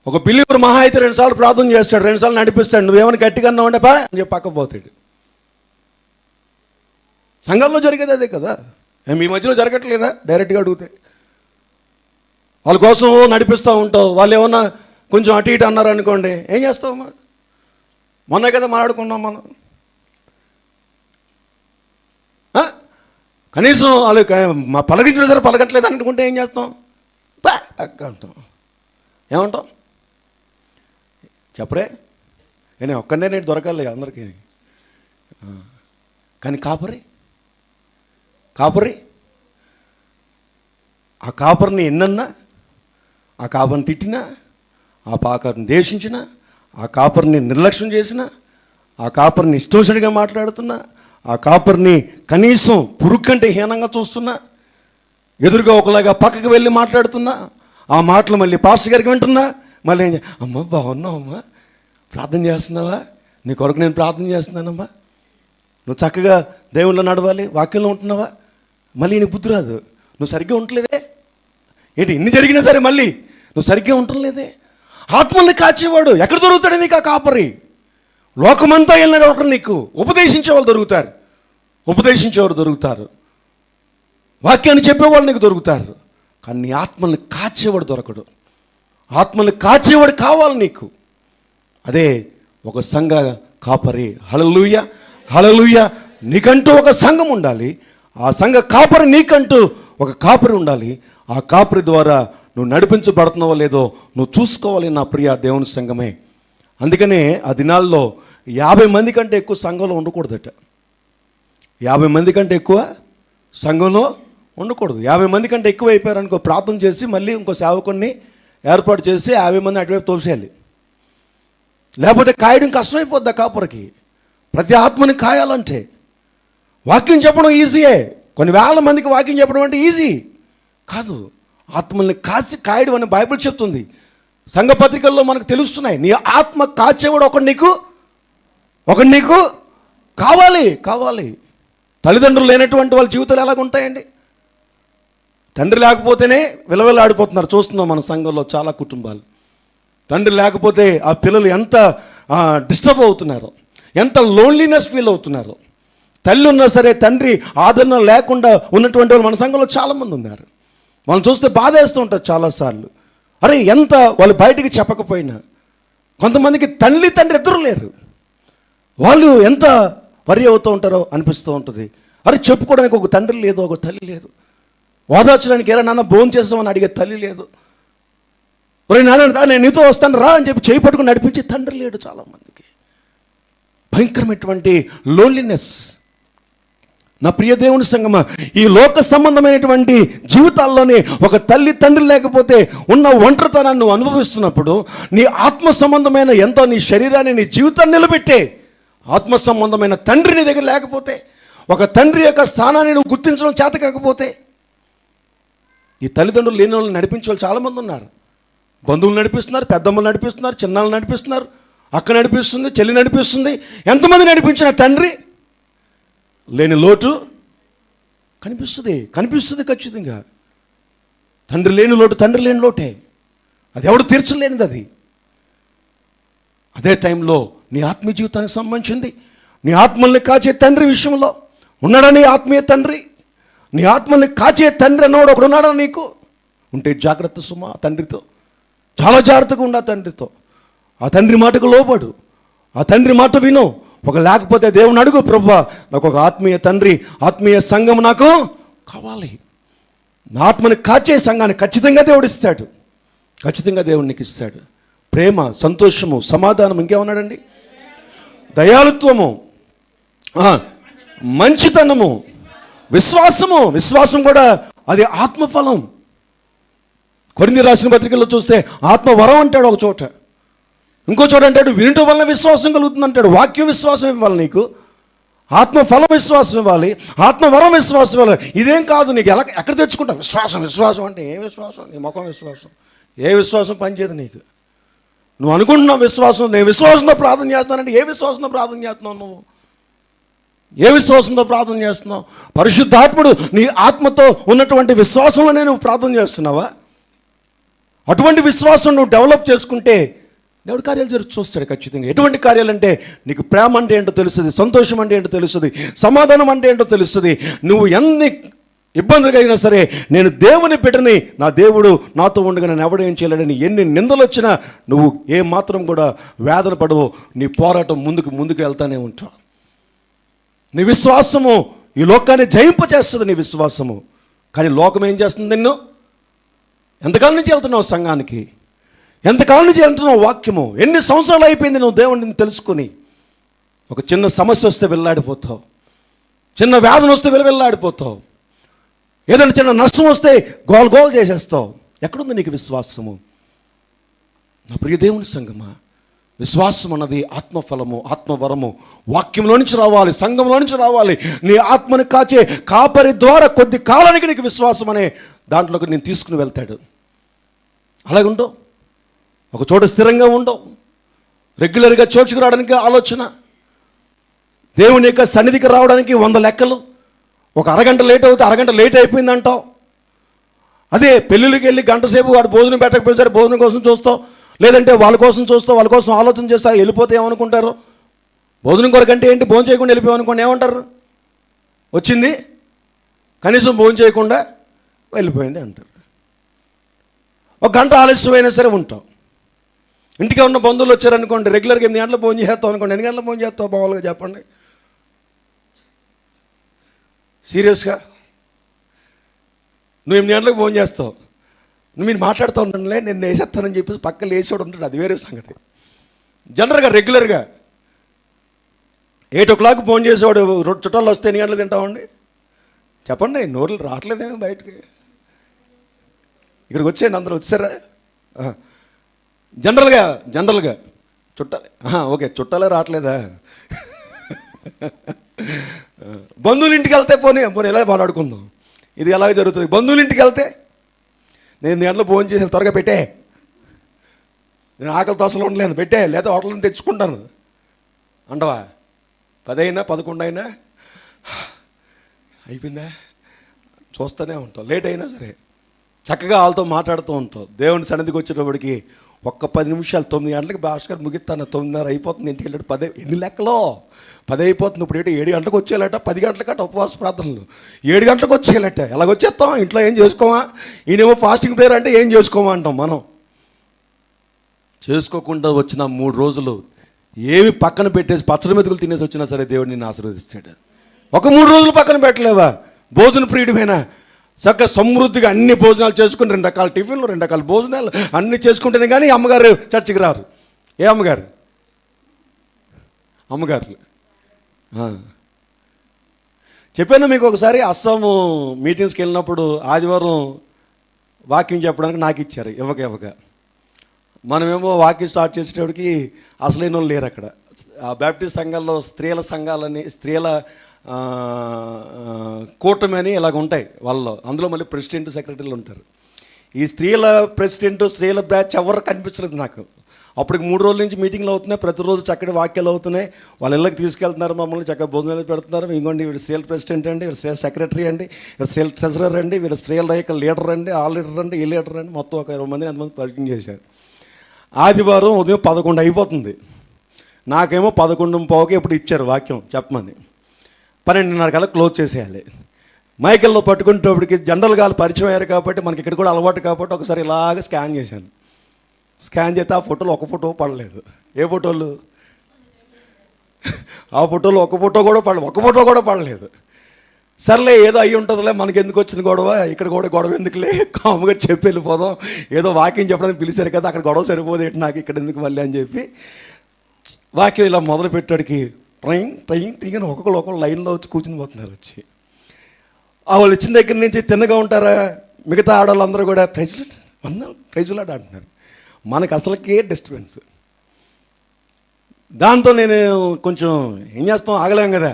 Speaker 1: ఒక బిలీవర్ మహా అయితే 2 సార్లు ప్రార్థన చేస్తాడు, 2 సార్లు నడిపిస్తాడు. నువ్వేమైనా గట్టిగా అన్నావు అంటే పా అని చెప్పి పక్కపోతాడు. సంఘంలో జరిగేది అదే కదా. మీ మధ్యలో జరగట్లేదా? డైరెక్ట్గా అడిగితే వాళ్ళ కోసం నడిపిస్తూ ఉంటావు. వాళ్ళు ఏమన్నా కొంచెం అటు ఇటు అన్నారు అనుకోండి, ఏం చేస్తావమ్మా? మొన్న కదా మాట్లాడుకున్నాం మనం. కనీసం వాళ్ళు మా పలకించిన సరే పలకట్లేదు అనుకుంటే ఏం చేస్తాం? బా అక్క అంటాం. ఏమంటాం? చెప్పరే, నేను ఒక్కనే నేను దొరకాలి అందరికీ. కానీ కాపరి ఆ కాపరిని ఎన్నన్నా, ఆ కాపరిని తిట్టినా, ఆ కాపరిని దేశించినా, ఆ కాపరిని నిర్లక్ష్యం చేసినా, ఆ కాపరిని ఇష్టంగా మాట్లాడుతున్నా, ఆ కాపరిని కనీసం పురుక్కంటే హీనంగా చూస్తున్నా, ఎదురుగా ఒకలాగా పక్కకు వెళ్ళి మాట్లాడుతున్నా, ఆ మాటలు మళ్ళీ పాస్టర్ గారికి వింటున్నా, మళ్ళీ అమ్మ బాగున్నావు, అమ్మా ప్రార్థన చేస్తున్నావా, నీ కొరకు నేను ప్రార్థన చేస్తున్నానమ్మా, నువ్వు చక్కగా దేవుళ్ళో నడవాలి, వాక్యంలో ఉంటున్నావా, మళ్ళీ నీకు బుద్ధి రాదు, నువ్వు సరిగ్గా ఉండలేదే ఏంటి, ఇన్ని జరిగినా సరే మళ్ళీ నువ్వు సరిగ్గా ఉండలేదే. ఆత్మల్ని కాచేవాడు ఎక్కడ దొరుకుతాడు నీకు? ఆ కాపరి. లోకమంతా వెళ్ళిన ఒకరు నీకు ఉపదేశించేవాళ్ళు దొరుకుతారు, వాక్యాన్ని చెప్పేవాళ్ళు నీకు దొరుకుతారు. కానీ నీ ఆత్మల్ని కాచేవాడు దొరకడు. ఆత్మల్ని కాచేవాడు కావాలి నీకు. అదే ఒక సంఘ కాపరి. హల్లెలూయా, హల్లెలూయా. నీకంటూ ఒక సంఘం ఉండాలి. ఆ సంఘ కాపరి నీకంటూ ఒక కాపరి ఉండాలి. ఆ కాపరి ద్వారా నువ్వు నడిపించబడుతున్నావో లేదో నువ్వు చూసుకోవాలి నా ప్రియ దేవుని సంఘమే. అందుకనే ఆ దినాల్లో 50 మంది కంటే ఎక్కువ సంఘంలో ఉండకూడదట. 50 మంది కంటే ఎక్కువ సంఘంలో ఉండకూడదు. 50 మంది కంటే ఎక్కువ అయిపోయారు అనుకో, ప్రార్థన చేసి మళ్ళీ ఇంకో సేవకుడిని ఏర్పాటు చేసి 50 మంది అటువైపు తోసేయాలి. లేకపోతే కాయడం కష్టమైపోద్ది ఆ కాపురకి. ప్రతి ఆత్మని కాయాలంటే వాక్యం చెప్పడం ఈజీయే, కొన్ని వేల మందికి వాక్యం చెప్పడం అంటే ఈజీ కాదు. ఆత్మల్ని కాయడం అని బైబిల్ చెప్తుంది. సంఘ పత్రికల్లో మనకు తెలుస్తున్నాయి. నీ ఆత్మ కాచేవాడు ఒకడు నీకు కావాలి. తల్లిదండ్రులు లేనటువంటి వాళ్ళ జీవితాలు ఎలాగ ఉంటాయండి? తండ్రి లేకపోతేనే విలవిల్లాడిపోతున్నారు. చూస్తున్నాం మన సంఘంలో చాలా కుటుంబాలు. తండ్రి లేకపోతే ఆ పిల్లలు ఎంత డిస్టర్బ్ అవుతున్నారో, ఎంత లోన్లీనెస్ ఫీల్ అవుతున్నారో. తల్లి ఉన్నా సరే తండ్రి ఆదరణ లేకుండా ఉన్నటువంటి వాళ్ళు మన సంఘంలో చాలామంది ఉన్నారు. వాళ్ళని చూస్తే బాధ వేస్తూ ఉంటారు చాలాసార్లు. అరే ఎంత వాళ్ళు బయటికి చెప్పకపోయినా, కొంతమందికి తండ్రి ఇద్దరు లేరు, వాళ్ళు ఎంత వరి అవుతూ ఉంటారో అనిపిస్తూ ఉంటుంది. అరే చెప్పుకోవడానికి ఒక తండ్రి లేదు, ఒక తల్లి లేదు. ఓదార్చడానికి ఎలా నాన్న భోజనం చేస్తామని అడిగే తల్లి లేదు. ఒరే నాన్న నేను నీతో వస్తాను రా అని చెప్పి చేయి పట్టుకుని నడిపించే తండ్రి లేడు. చాలామందికి భయంకరమైనటువంటి లోన్లీనెస్. నా ప్రియ దేవుని సంగమా, ఈ లోక సంబంధమైనటువంటి జీవితాల్లోనే ఒక తల్లి తండ్రి లేకపోతే ఉన్న ఒంటరితనాన్ని నువ్వు అనుభవిస్తున్నప్పుడు, నీ ఆత్మ సంబంధమైన ఎంతో నీ శరీరాన్ని నీ జీవితాన్ని నిలబెట్టే ఆత్మ సంబంధమైన తండ్రి నీ దగ్గర లేకపోతే, ఒక తండ్రి యొక్క స్థానాన్ని నువ్వు గుర్తించడం చేత కాకపోతే, ఈ తల్లిదండ్రులు లేని వాళ్ళని నడిపించే వాళ్ళు చాలామంది ఉన్నారు. బంధువులు నడిపిస్తున్నారు, పెద్దమ్మలు నడిపిస్తున్నారు, చిన్నాళ్ళు నడిపిస్తున్నారు, అక్క నడిపిస్తుంది, చెల్లి నడిపిస్తుంది. ఎంతమంది నడిపించిన తండ్రి లేని లోటు కనిపిస్తుంది ఖచ్చితంగా. తండ్రి లేని లోటే. అది ఎవడు తీర్చలేనిది అది. అదే టైంలో నీ ఆత్మీయ జీవితానికి సంబంధించింది, నీ ఆత్మల్ని కాచే తండ్రి విషయంలో ఉన్నాడా నీ ఆత్మీయ తండ్రి? నీ ఆత్మల్ని కాచే తండ్రి అన్నవాడు ఒకడు ఉన్నాడా నీకు? ఉంటే జాగ్రత్త సుమా. ఆ తండ్రితో చాలా జాగ్రత్తగా ఉండు. ఆ తండ్రితో, ఆ తండ్రి మాటకు లోబడు, ఆ తండ్రి మాట విను. ఒక లేకపోతే దేవుని అడుగు, ప్రభువా నాకు ఒక ఆత్మీయ తండ్రి, ఆత్మీయ సంఘం నాకు కావాలి. నా ఆత్మని కాచే సంఘాన్ని ఖచ్చితంగా దేవుడు ఇస్తాడు. ఖచ్చితంగా దేవుడు నీకు ఇస్తాడు. ప్రేమ, సంతోషము, సమాధానం, ఇంకేమన్నాడండి? దయాళుత్వము, మంచితనము, విశ్వాసం కూడా అది ఆత్మఫలం. కొరింథీ రాసిన పత్రికల్లో చూస్తే ఆత్మవరం అంటాడు ఒక చోట, ఇంకో చోట అంటాడు వినటం వలన విశ్వాసం కలుగుతుంది అంటాడు. వాక్యం విశ్వాసం ఇవ్వాలి నీకు, ఆత్మఫలం విశ్వాసం ఇవ్వాలి, ఆత్మవరం విశ్వాసం ఇవ్వాలి. ఇదేం కాదు నీకు ఎక్కడ తెచ్చుకుంటావు? విశ్వాసం అంటే ఏ విశ్వాసం? నీ ముఖం విశ్వాసం. ఏ విశ్వాసం పనిచేయదు నీకు. నువ్వు అనుకుంటున్నావు విశ్వాసం, నేను విశ్వాసంతో ప్రార్థన చేస్తానంటే ఏ విశ్వాసంతో ప్రార్థన చేస్తున్నావు నువ్వు? ఏ విశ్వాసంతో ప్రార్థన చేస్తున్నావు? పరిశుద్ధాత్ముడు నీ ఆత్మతో ఉన్నటువంటి విశ్వాసంలోనే నువ్వు ప్రార్థన చేస్తున్నావా? అటువంటి విశ్వాసం నువ్వు డెవలప్ చేసుకుంటే దేవుడి కార్యాలు చూస్తాడు ఖచ్చితంగా. ఎటువంటి కార్యాలు అంటే నీకు ప్రేమ అంటే ఏంటో తెలుస్తుంది, సంతోషం అంటే ఏంటో తెలుస్తుంది, సమాధానం అంటే ఏంటో తెలుస్తుంది. నువ్వు ఎన్ని ఇబ్బందులు కలిగినా సరే, నేను దేవుని బిడ్డని, నా దేవుడు నాతో ఉండగా నన్ను ఎవడేం చేయలేడని ఎన్ని నిందలు వచ్చినా నువ్వు ఏ మాత్రం కూడా వేదన పడవు. నీ పోరాటం ముందుకు వెళ్తానే ఉంటావు. నీ విశ్వాసము ఈ లోకాన్ని జయింపచేస్తుంది. నీ విశ్వాసము. కానీ లోకం ఏం చేస్తుంది? నిన్ను ఎంతకాలం నుంచి వెళ్తున్నావు సంఘానికి? ఎంతకాలం నుంచి వెళ్తున్నావు వాక్యము? ఎన్ని సంవత్సరాలు అయిపోయింది నువ్వు దేవుడిని తెలుసుకొని? ఒక చిన్న సమస్య వస్తే వెళ్ళాడిపోతావు, చిన్న వేదన వస్తే వెళ్ళాడిపోతావు, ఏదైనా చిన్న నష్టం వస్తే గోల్ చేసేస్తావు. ఎక్కడుంది నీకు విశ్వాసము? నా ప్రియ దేవుని సంగమా, విశ్వాసం అన్నది ఆత్మఫలము, ఆత్మవరము. వాక్యంలో నుంచి రావాలి, సంఘంలో నుంచి రావాలి. నీ ఆత్మను కాచే కాపరి ద్వారా కొద్ది కాలానికి నీకు విశ్వాసం అనే దాంట్లోకి నేను తీసుకుని వెళ్తాడు. అలాగే ఉండవు, ఒక చోట స్థిరంగా ఉండవు. రెగ్యులర్గా చర్చికి రావడానికి ఆలోచన, దేవుని యొక్క సన్నిధికి రావడానికి 100 లెక్కలు. ఒక అరగంట లేట్ అవుతే అరగంట లేట్ అయిపోయిందంటావు. అదే పెళ్ళిళ్ళకి వెళ్ళి గంట సేపు వాడు భోజనం పెట్టకపోతే సరే భోజనం కోసం చూస్తావు, లేదంటే వాళ్ళ కోసం చూస్తావు, వాళ్ళ కోసం ఆలోచన చేస్తావు. వెళ్ళిపోతే ఏమనుకుంటారు? భోజనం కొరకంటే ఏంటి, భోజనం చేయకుండా వెళ్ళిపోయామనుకోండి ఏమంటారు? వచ్చింది కనీసం భోజనం చేయకుండా వెళ్ళిపోయింది అంటారు. ఒక గంట ఆలస్యమైనా సరే ఉంటావు. ఇంటికి ఉన్న బంధువులు వచ్చారనుకోండి, రెగ్యులర్గా 8 గంటలకు భోజనం చేస్తావు అనుకోండి, ఎన్ని గంటలకు భోజనం చేస్తావు మామూలుగా చెప్పండి? సీరియస్గా నువ్వు 8 గంటలకు భోజనం చేస్తావు. మీరు మాట్లాడుతూ ఉండండిలే, నేను వేసేస్తానని చెప్పేసి పక్కన లేచేవాడు ఉంటాడు, అది వేరే సంగతి. జనరల్గా రెగ్యులర్గా 8 o'clock భోజనం చేసేవాడు చుట్టాలు వస్తే ఎన్ని గంటలు తింటామండి? చెప్పండి, నోరులు రావట్లేదేమో బయటికి. ఇక్కడికి వచ్చేయండి, అందరూ వచ్చారా? జనరల్గా చుట్టాలి. ఓకే, చుట్టాలే రావట్లేదా? బంధువుల ఇంటికి వెళ్తే పోనీ ఎలా మాట్లాడుకుందాం. ఇది ఎలాగ జరుగుతుంది? బంధువుల ఇంటికి వెళ్తే నేను గంటలు భోజనం చేసి త్వరగా పెట్టే, నేను ఆకలితో అసలు ఉండలేను, పెట్టే, లేదా హోటల్ నుంచి తెచ్చుకుంటాను అంటవా? 10 అయినా 11 అయినా అయిపోయిందా చూస్తూనే ఉంటావు. లేట్ అయినా సరే చక్కగా వాళ్ళతో మాట్లాడుతూ ఉంటావు. దేవుని సన్నిధికి వచ్చేటప్పటికి ఒక్క 10 నిమిషాలు, 9 గంటలకు భాస్కర్ ముగిస్తాను, 9:30 అయిపోతుంది, ఇంటికి వెళ్ళాడు 10. ఎన్ని లెక్కలో 10 అయిపోతుంది. ఇప్పుడు ఏంటి 7 గంటలకు వచ్చేయాలట, 10 గంటలకట ఉపవాస ప్రార్థనలు, 7 గంటలకు వచ్చేయాలట. ఎలాగొచ్చేస్తాం? ఇంట్లో ఏం చేసుకోమా? ఈయనేమో ఫాస్టింగ్ ప్రేయర్ అంటే ఏం చేసుకోమా అంటాం మనం. చేసుకోకుండా వచ్చిన 3 రోజులు ఏమి పక్కన పెట్టేసి పచ్చడి మెతుకులు తినేసి వచ్చినా సరే దేవుడు నిన్ను ఆశీర్వదిస్తాడు. ఒక 3 రోజులు పక్కన పెట్టలేవా? భోజన ప్రియుడిమైనా చక్కగా సమృద్ధిగా అన్ని భోజనాలు చేసుకుని 2 రకాల టిఫిన్లు, 2 రకాల భోజనాలు అన్నీ చేసుకుంటేనే కానీ అమ్మగారు చర్చికి రారు. ఏ అమ్మగారు? అమ్మగారు చెప్పాను మీకు ఒకసారి. అస్సాము మీటింగ్స్కి వెళ్ళినప్పుడు ఆదివారం వాకింగ్ చెప్పడానికి నాకు ఇచ్చారు ఇవ్వక. మనమేమో వాకింగ్ స్టార్ట్ చేసేటప్పటికి అసలైన వాళ్ళు లేరు అక్కడ. ఆ బ్యాప్టిస్ట్ సంఘాల్లో స్త్రీల సంఘాలని, స్త్రీల కూటమి అని ఇలాగ ఉంటాయి వాళ్ళలో. అందులో మళ్ళీ ప్రెసిడెంట్, సెక్రటరీలు ఉంటారు. ఈ స్త్రీల ప్రెసిడెంట్, స్త్రీల బ్యాచ్ ఎవరు కనిపించలేదు నాకు. అప్పటికి 3 రోజుల నుంచి మీటింగ్లు అవుతున్నాయి, ప్రతిరోజు చక్కటి వాక్యాలు అవుతున్నాయి. వాళ్ళ ఇళ్ళకి తీసుకెళ్తున్నారు, మమ్మల్ని చక్కగా భోజనాలు పెడుతున్నారు. ఇంకోండి వీడు స్త్రీల ప్రెసిడెంట్ అండి, వీడు స్త్రీల సెక్రటరీ అండి, వీడు స్త్రీల ట్రెజరర్ అండి, వీడు స్త్రీల యొక్క లీడర్ అండి, ఆ లీడర్ అండి, ఈ లీడర్ అండి, మొత్తం ఒక 20 మందిని ఎంతమంది పరిచయం చేశారు. ఆదివారం ఉదయం 11 అయిపోతుంది. నాకేమో 11:15 ఎప్పుడు ఇచ్చారు వాక్యం చెప్పమని. 12:30 కల్లా క్లోజ్ చేసేయాలి. మైకెల్లో పట్టుకునేటప్పటికి జనరల్గా పరిచయం అయ్యారు కాబట్టి మనకి ఇక్కడ కూడా అలవాటు కాబట్టి ఒకసారి ఇలాగ స్కాన్ చేశాను. స్కాన్ చేస్తే ఆ ఫోటోలు ఒక ఫోటో పడలేదు. ఏ ఫోటోలు? ఆ ఫోటోలు ఒక ఫోటో కూడా పడలేదు. సర్లే ఏదో అయ్యి ఉంటుందిలే, మనకి ఎందుకు వచ్చిన గొడవ, ఇక్కడ కూడా గొడవ ఎందుకులే, కాముగా చెప్పి వెళ్ళిపోదాం. ఏదో వాక్యం చెప్పడానికి పిలిచారు కదా, అక్కడ గొడవ సరిపోదు ఏంటి నాకు ఇక్కడ ఎందుకు మళ్ళీ అని చెప్పి వాక్యం ఇలా మొదలు పెట్టాడికి ట్రైన్ అని ఒక్కొక్కరు లైన్లో వచ్చి కూర్చుని పోతున్నారు. వచ్చి వాళ్ళు వచ్చిన దగ్గర నుంచి తిన్నగా ఉంటారా, మిగతా ఆడవాళ్ళందరూ కూడా ప్రైజులాడ్ అంటున్నారు. మనకు అసలుకే డిస్టర్బెన్స్. దాంతో నేను కొంచెం ఏం చేస్తాం, ఆగలేం కదా.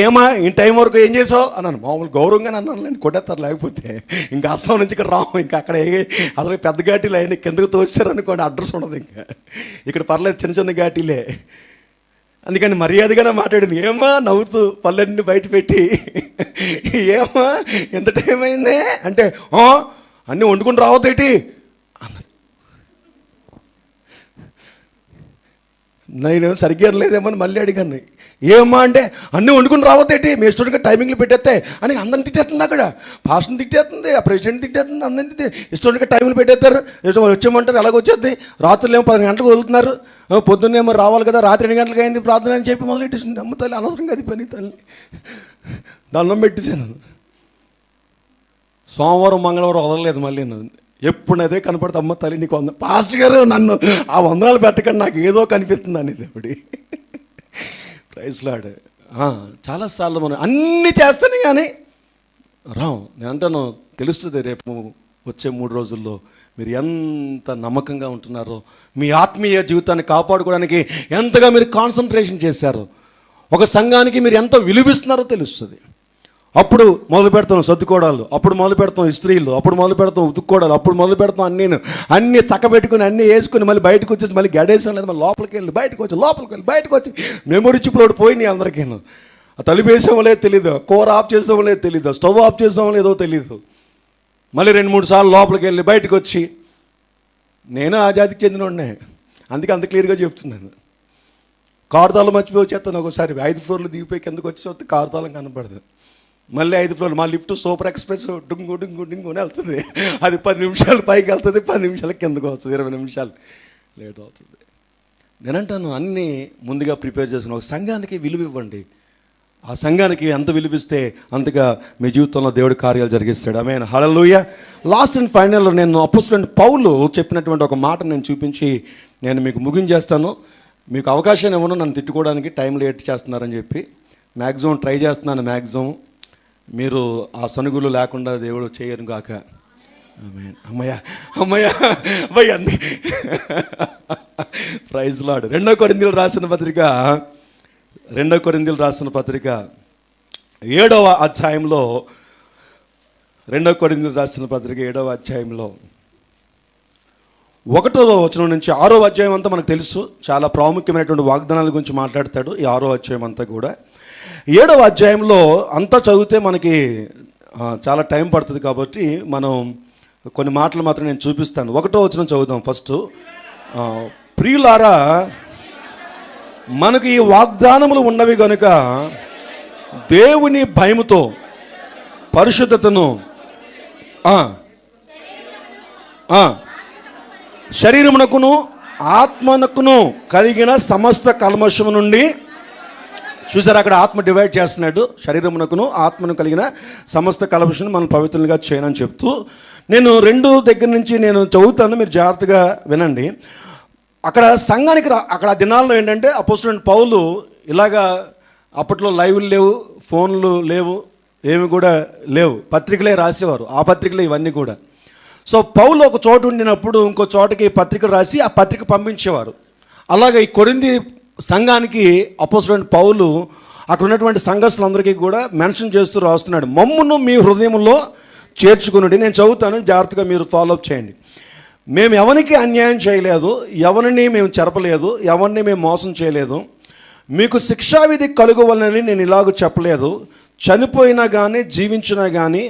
Speaker 1: ఏమా ఈ టైం వరకు ఏం చేసావు అన్నాను. మామూలు గౌరవంగానే అన్నాను, నేను కొట్టేస్తారు, లేకపోతే ఇంకా అస్సాం నుంచి ఇక్కడ రాము. ఇంకా అక్కడ అసలు పెద్ద ఘాటీలు అయినా కిందకు తోసారు అనుకోండి, అడ్రస్ ఉండదు. ఇంకా ఇక్కడ పర్లేదు, చిన్న చిన్న ఘాటీలే. అందుకని మర్యాదగానే మాట్లాడింది. ఏమా నవ్వుతూ పళ్ళన్నీ బయట పెట్టి, ఏమా ఎంత టైం అయిందే అంటే, అన్నీ వండుకుని రావద్దేటి అన్నది. నేను సరిగ్గా లేదేమని మళ్ళీ అడిగాను. ఏమమ్మా అంటే, అన్నీ వండుకుని రావద్దేటి, మీ ఇష్టంగా టైమింగ్లు పెట్టేస్తే అని అందరిని తిట్టేస్తుంది. అక్కడ పాస్టర్ని తిట్టేస్తుంది, ఆ ప్రెసిడెంట్ తిట్టేస్తుంది, అందరిని ఇష్టంగా టైంలు పెట్టేస్తారు. ఇష్టం వచ్చేయమంటారు, ఎలాగ వచ్చేది. రాత్రులు ఏమో 10 గంటలకు వదులుతున్నారు, పొద్దున్నేమో రావాలి కదా, రాత్రి 2 గంటలకు అయింది ప్రార్థన అని చెప్పి మొదలెట్టేసింది. అమ్మ తల్లి అనవసరంగా అది పని తల్లి దండం పెట్టేసాను. సోమవారం మంగళవారం వదలలేదు మళ్ళీ. ఎప్పుడైతే కనపడితే అమ్మ తల్లి నీకు పాస్టర్ గారు నన్ను ఆ వందనాలు పెట్టకండి, నాకు ఏదో కనిపిస్తుంది అనేది దేవుడి ప్రైజ్ లార్డ్. చాలాసార్లు మనం అన్నీ చేస్తాను కానీ నేను అంటాను, తెలుస్తుంది రేపు వచ్చే 3 రోజుల్లో మీరు ఎంత నమ్మకంగా ఉంటున్నారో, మీ ఆత్మీయ జీవితాన్ని కాపాడుకోవడానికి ఎంతగా మీరు కాన్సన్ట్రేషన్ చేశారో, ఒక సంఘానికి మీరు ఎంత విలువిస్తున్నారో తెలుస్తుంది. అప్పుడు మొదలు పెడతాం సర్దుకోవడాలు, అప్పుడు మొదలు పెడతాం స్త్రీలు, అప్పుడు మొదలు పెడతాం ఉతుక్కోవడాలు, అప్పుడు మొదలు పెడతాం అన్నీ చక్కబెట్టుకుని అన్నీ వేసుకుని మళ్ళీ బయటకు వచ్చేసి మళ్ళీ గడేసాం లేదు, మళ్ళీ లోపలికి వెళ్ళి బయటకు వచ్చి మెమొరీ చిప్లోడు పోయినాయి అందరికీ. ఆ తలుపు వేసామో లేదో తెలీదు, కూర ఆఫ్ చేసామో లేదో తెలీదు, స్టవ్ ఆఫ్ చేసామో లేదో తెలీదు. మళ్ళీ 2-3 సార్లు లోపలికి వెళ్ళి బయటకు వచ్చి, నేను ఆ జాతికి చెందినోడినే, అందుకే అంత క్లియర్గా చెప్తున్నాను. కారుతాళం మర్చిపోయి వచ్చేస్తాను. ఒకసారి 5 ఫ్లోర్లు దిగిపోయి కిందకు వచ్చి వస్తే కారుతాళం కనపడదు. మళ్ళీ 5 ఫ్లోర్లు మా లిఫ్ట్ సూపర్ ఎక్స్ప్రెస్ డుంగు అని వెళ్తుంది. అది 10 నిమిషాలు పైకి వెళ్తుంది, 10 నిమిషాలు కిందకు వస్తుంది, 20 నిమిషాలు లేట్ అవుతుంది. నేనంటాను అన్నీ ముందుగా ప్రిపేర్ చేసుకుని ఒక సంఘానికి విలువ ఇవ్వండి. ఆ సంఘానికి ఎంత విలువిస్తే అంతగా మీ జీవితంలో దేవుడి కార్యాలు జరిగిస్తాడు. ఆమేన్, హల్లెలూయా. లాస్ట్ అండ్ ఫైనల్లో నేను అపోస్తలుడైన పౌలు చెప్పినటువంటి ఒక మాట నేను చూపించి నేను మీకు ముగించేస్తాను. మీకు అవకాశం ఇవ్వను నన్ను తిట్టుకోవడానికి, టైం లేట్ చేస్తున్నారని చెప్పి మ్యాక్సిమం ట్రై చేస్తున్నాను. మ్యాక్సిమం మీరు ఆ సనుగులు లేకుండా దేవుడు చేయను గాక. ఆమేన్. అమ్మయ్య అమ్మయ్య భయ్ అన్ని ప్రైజ్ లార్డ్. 2 కొరింథీయులు రాసిన పత్రిక 7వ అధ్యాయంలో 2 కొరింథీయులు రాసిన పత్రిక 7వ అధ్యాయంలో 1వ వచనం నుంచి 6వ అధ్యాయం అంతా మనకు తెలుసు. చాలా ప్రాముఖ్యమైనటువంటి వాగ్దానాల గురించి మాట్లాడతాడు ఈ 6వ అధ్యాయం అంతా కూడా. 7వ అధ్యాయంలో అంతా చదివితే మనకి చాలా టైం పడుతుంది కాబట్టి మనం కొన్ని మాటలు మాత్రం నేను చూపిస్తాను. 1వ వచనం చదువుదాం ఫస్ట్. ప్రియులారా, మనకు ఈ వాగ్దానములు ఉన్నవి గనుక దేవుని భయముతో పరిశుద్ధతను శరీరమునకును ఆత్మనకును కలిగిన సమస్త కల్మషము నుండి, చూసారు అక్కడ ఆత్మ డివైడ్ చేస్తున్నాడు, శరీరమునకును ఆత్మను కలిగిన సమస్త కల్మషం మనం పవిత్రంగా చేయనని చెప్తూ, నేను 2 దగ్గర నుంచి నేను చదువుతాను, మీరు జాగ్రత్తగా వినండి. అక్కడ సంఘానికి అక్కడ ఆ దినాల్లో ఏంటంటే అపోస్తలుడైన పౌలు ఇలాగా అప్పట్లో లైవ్లు లేవు, ఫోన్లు లేవు, ఏమి కూడా లేవు, పత్రికలే రాసేవారు. ఆ పత్రికలే ఇవన్నీ కూడా. సో పౌలు ఒక చోటు ఉండినప్పుడు ఇంకో చోటకి పత్రికలు రాసి ఆ పత్రిక పంపించేవారు. అలాగే ఈ కొరింథీ సంఘానికి అపోస్తలుడైన పౌలు అక్కడ ఉన్నటువంటి సంఘస్థులందరికీ కూడా మెన్షన్ చేస్తూ రాస్తున్నాడు, మమ్మును మీ హృదయంలో చేర్చుకుని. నేను చదువుతాను, జాగ్రత్తగా మీరు ఫాలోఅప్ చేయండి. మేము ఎవరికి అన్యాయం చేయలేదు, ఎవరిని మేము చెరపలేదు, ఎవరిని మేము మోసం చేయలేదు, మీకు శిక్షావిధి కలుగవలనని నేను ఇలాగ చెప్పలేదు. చనిపోయినా కానీ జీవించినా కానీ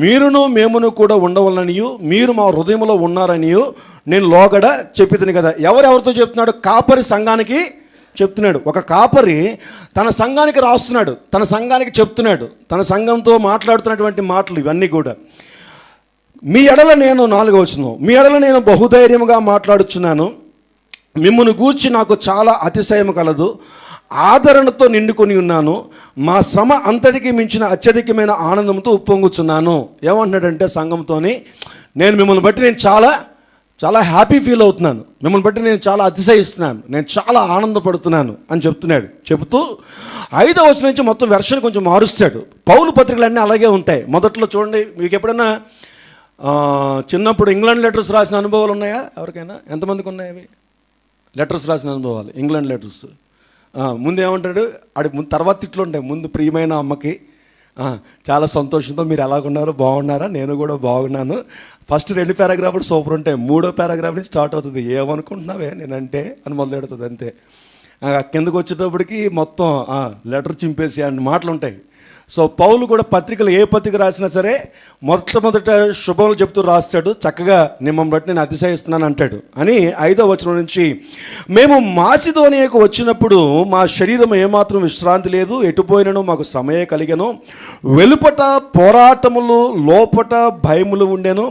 Speaker 1: మీరును మేమును కూడా ఉండవలనియు మీరు మా హృదయంలో ఉన్నారనియు నేను లోగడ చెప్పితిని కదా. ఎవరెవరితో చెప్తున్నాడు? కాపరి సంఘానికి చెప్తున్నాడు. ఒక కాపరి తన సంఘానికి రాస్తున్నాడు, తన సంఘానికి చెప్తున్నాడు, తన సంఘంతో మాట్లాడుతున్నటువంటి మాటలు ఇవన్నీ కూడా. మీ ఎడల నేను 4వ వచనం, మీ ఎడల నేను బహుధైర్యముగా మాట్లాడుచున్నాను, మిమ్మును గూర్చి నాకు చాలా అతిశయం కలదు, ఆదరణతో నిండుకొని ఉన్నాను, మా శ్రమ అంతటికి మించిన అత్యధికమైన ఆనందంతో ఉప్పొంగుచున్నాను. ఏమంటున్నాడంటే సంఘంతోని, నేను మిమ్మల్ని బట్టి నేను చాలా చాలా హ్యాపీ ఫీల్ అవుతున్నాను, మిమ్మల్ని బట్టి నేను చాలా అతిశయిస్తున్నాను, నేను చాలా ఆనందపడుతున్నాను అని చెప్తున్నాడు. చెబుతూ 5వ వచనం నుంచి మొత్తం వెర్షన్ కొంచెం మారుస్తాడు. పౌలు పత్రికలన్నీ అలాగే ఉంటాయి. మొదట్లో చూడండి, మీకు ఎప్పుడైనా చిన్నప్పుడు ఇంగ్లాండ్ లెటర్స్ రాసిన అనుభవాలు ఉన్నాయా? ఎవరికైనా? ఎంతమందికి ఉన్నాయి అవి లెటర్స్ రాసిన అనుభవాలు? ఇంగ్లాండ్ లెటర్స్ ముందు ఏమంటాడు, ముందు తర్వాత తిట్లు ఉంటాయి. ముందు ప్రియమైన అమ్మకి చాలా సంతోషంతో మీరు ఎలాగున్నారో, బాగున్నారా, నేను కూడా బాగున్నాను. ఫస్ట్ 2 పారాగ్రాఫ్లు సూపర్ ఉంటాయి, 3వ పారాగ్రాఫ్ నుంచి స్టార్ట్ అవుతుంది, ఏమనుకుంటున్నావే నేనంటే అని మొదలెడుతుంది. అంతే. కిందకు వచ్చేటప్పటికి మొత్తం లెటర్ చింపేసి అన్ని మాటలు ఉంటాయి. సో పౌలు కూడా పత్రికలు ఏ పత్రిక రాసినా సరే మొట్టమొదట శుభములు చెప్తూ రాస్తాడు. చక్కగా నిమ్మం బట్టి నేను అతిశయిస్తున్నాను అంటాడు. అని 5వ వచనం నుంచి, మేము మాసిదోనియాకు వచ్చినప్పుడు మా శరీరం ఏమాత్రం విశ్రాంతి లేదు, ఎటుపోయినను మాకు సమయం కలిగెను, వెలుపట పోరాటములు లోపట భయములు ఉండెను,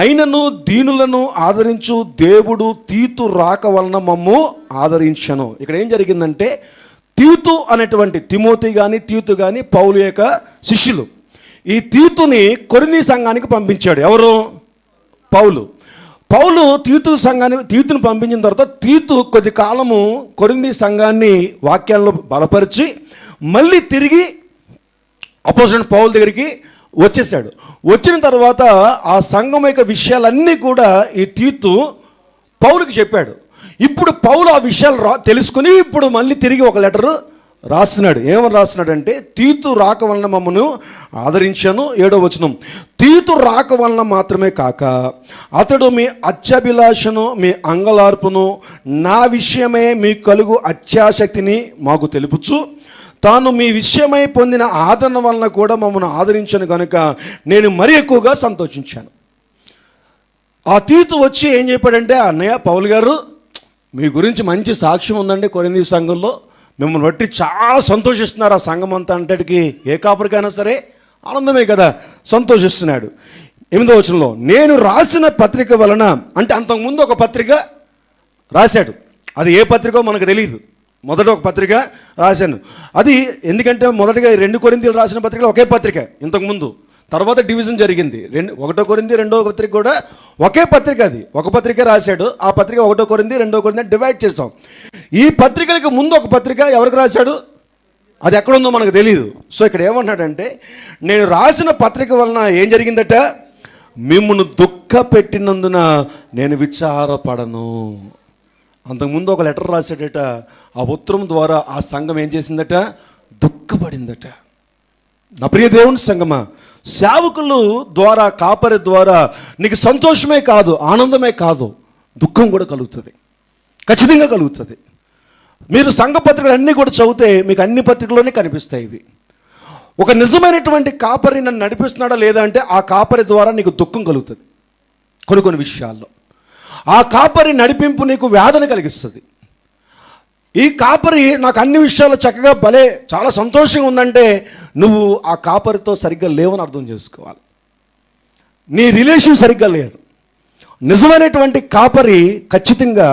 Speaker 1: అయినను దీనులను ఆదరించు దేవుడు తీతు రాక వలన మమ్ము ఆదరించను. ఇక్కడ ఏం జరిగిందంటే, తీతు అనేటువంటి తిమోతి కానీ తీతు కానీ పౌలు యొక్క శిష్యులు. ఈ తీతుని కొరింథీ సంఘానికి పంపించాడు. ఎవరు? పౌలు తీతుని పంపించిన తర్వాత తీతు కొద్ది కాలము కొరింథీ సంఘాన్ని వాక్యాల్లో బలపరిచి మళ్ళీ తిరిగి అపోస్తలుడైన పౌలు దగ్గరికి వచ్చేసాడు. వచ్చిన తర్వాత ఆ సంఘం యొక్క విషయాలన్నీ కూడా ఈ తీతు పౌలుకి చెప్పాడు. ఇప్పుడు పౌలు ఆ విషయాలు తెలుసుకుని ఇప్పుడు మళ్ళీ తిరిగి ఒక లెటర్ రాస్తున్నాడు. ఏమని రాస్తున్నాడంటే, తీతు రాక వలన మమ్మను ఆదరించాను. 7వ వచనం, తీతు రాక వలన మాత్రమే కాక అతడు మీ అత్యాభిలాషను మీ అంగలార్పును నా విషయమై మీ కలుగు అత్యాసక్తిని మాకు తెలుపుచు తాను మీ విషయమై పొందిన ఆదరణ వలన కూడా మమ్మల్ని ఆదరించాను కనుక నేను మరీ ఎక్కువగా సంతోషించాను. ఆ తీతు వచ్చి ఏం చెప్పాడంటే, అన్నయ్య పౌలు గారు, మీ గురించి మంచి సాక్ష్యం ఉందండి కొరింథీ సంఘంలో, మిమ్మల్ని బట్టి చాలా సంతోషిస్తున్నారు ఆ సంఘం అంతా. అంతటికి ఏ కాపరికైనా సరే ఆనందమే కదా, సంతోషిస్తున్నాడు. 8వ వచనంలో, నేను రాసిన పత్రిక వలన, అంటే అంతకుముందు ఒక పత్రిక రాశాడు, అది ఏ పత్రికో మనకు తెలియదు. మొదట ఒక పత్రిక రాశాను, అది ఎందుకంటే మొదటిగా 2 కొరింథీయులు రాసిన పత్రికలు ఒకే పత్రిక ఇంతకుముందు. తర్వాత డివిజన్ జరిగింది. 1 కొరింథీ 2వ పత్రిక కూడా ఒకే పత్రిక, అది ఒక పత్రిక రాశాడు. ఆ పత్రిక 1 కొరింథీ 2 కొరింథీ డివైడ్ చేస్తాం. ఈ పత్రికలకు ముందు ఒక పత్రిక ఎవరికి రాశాడు? అది ఎక్కడుందో మనకు తెలియదు. సో ఇక్కడ ఏమన్నాడంటే, నేను రాసిన పత్రిక వలన ఏం జరిగిందట, మిమ్మును దుఃఖ పెట్టినందున నేను విచారపడను. అంతకుముందు ఒక లెటర్ రాశాడట, ఆ ఉత్తరం ద్వారా ఆ సంఘం ఏం చేసిందట, దుఃఖపడిందట. నా ప్రియ దేవుని సంఘమా, సేవకులు ద్వారా, కాపరి ద్వారా నీకు సంతోషమే కాదు, ఆనందమే కాదు, దుఃఖం కూడా కలుగుతుంది, ఖచ్చితంగా కలుగుతుంది. మీరు సంఘ పత్రికలు అన్నీ కూడా చదివితే మీకు అన్ని పత్రికల్లోనే కనిపిస్తాయి ఇవి. ఒక నిజమైనటువంటి కాపరి నన్ను నడిపిస్తున్నాడా లేదా అంటే ఆ కాపరి ద్వారా నీకు దుఃఖం కలుగుతుంది కొన్ని విషయాల్లో. ఆ కాపరి నడిపింపు నీకు వేదన కలిగిస్తుంది. ఈ కాపరి నాకు అన్ని విషయాలు చక్కగా భలే చాలా సంతోషంగా ఉందంటే నువ్వు ఆ కాపరితో సరిగ్గా లేవని అర్థం చేసుకోవాలి. నీ రిలేషన్ సరిగ్గా లేదు. నిజమైనటువంటి కాపరి ఖచ్చితంగా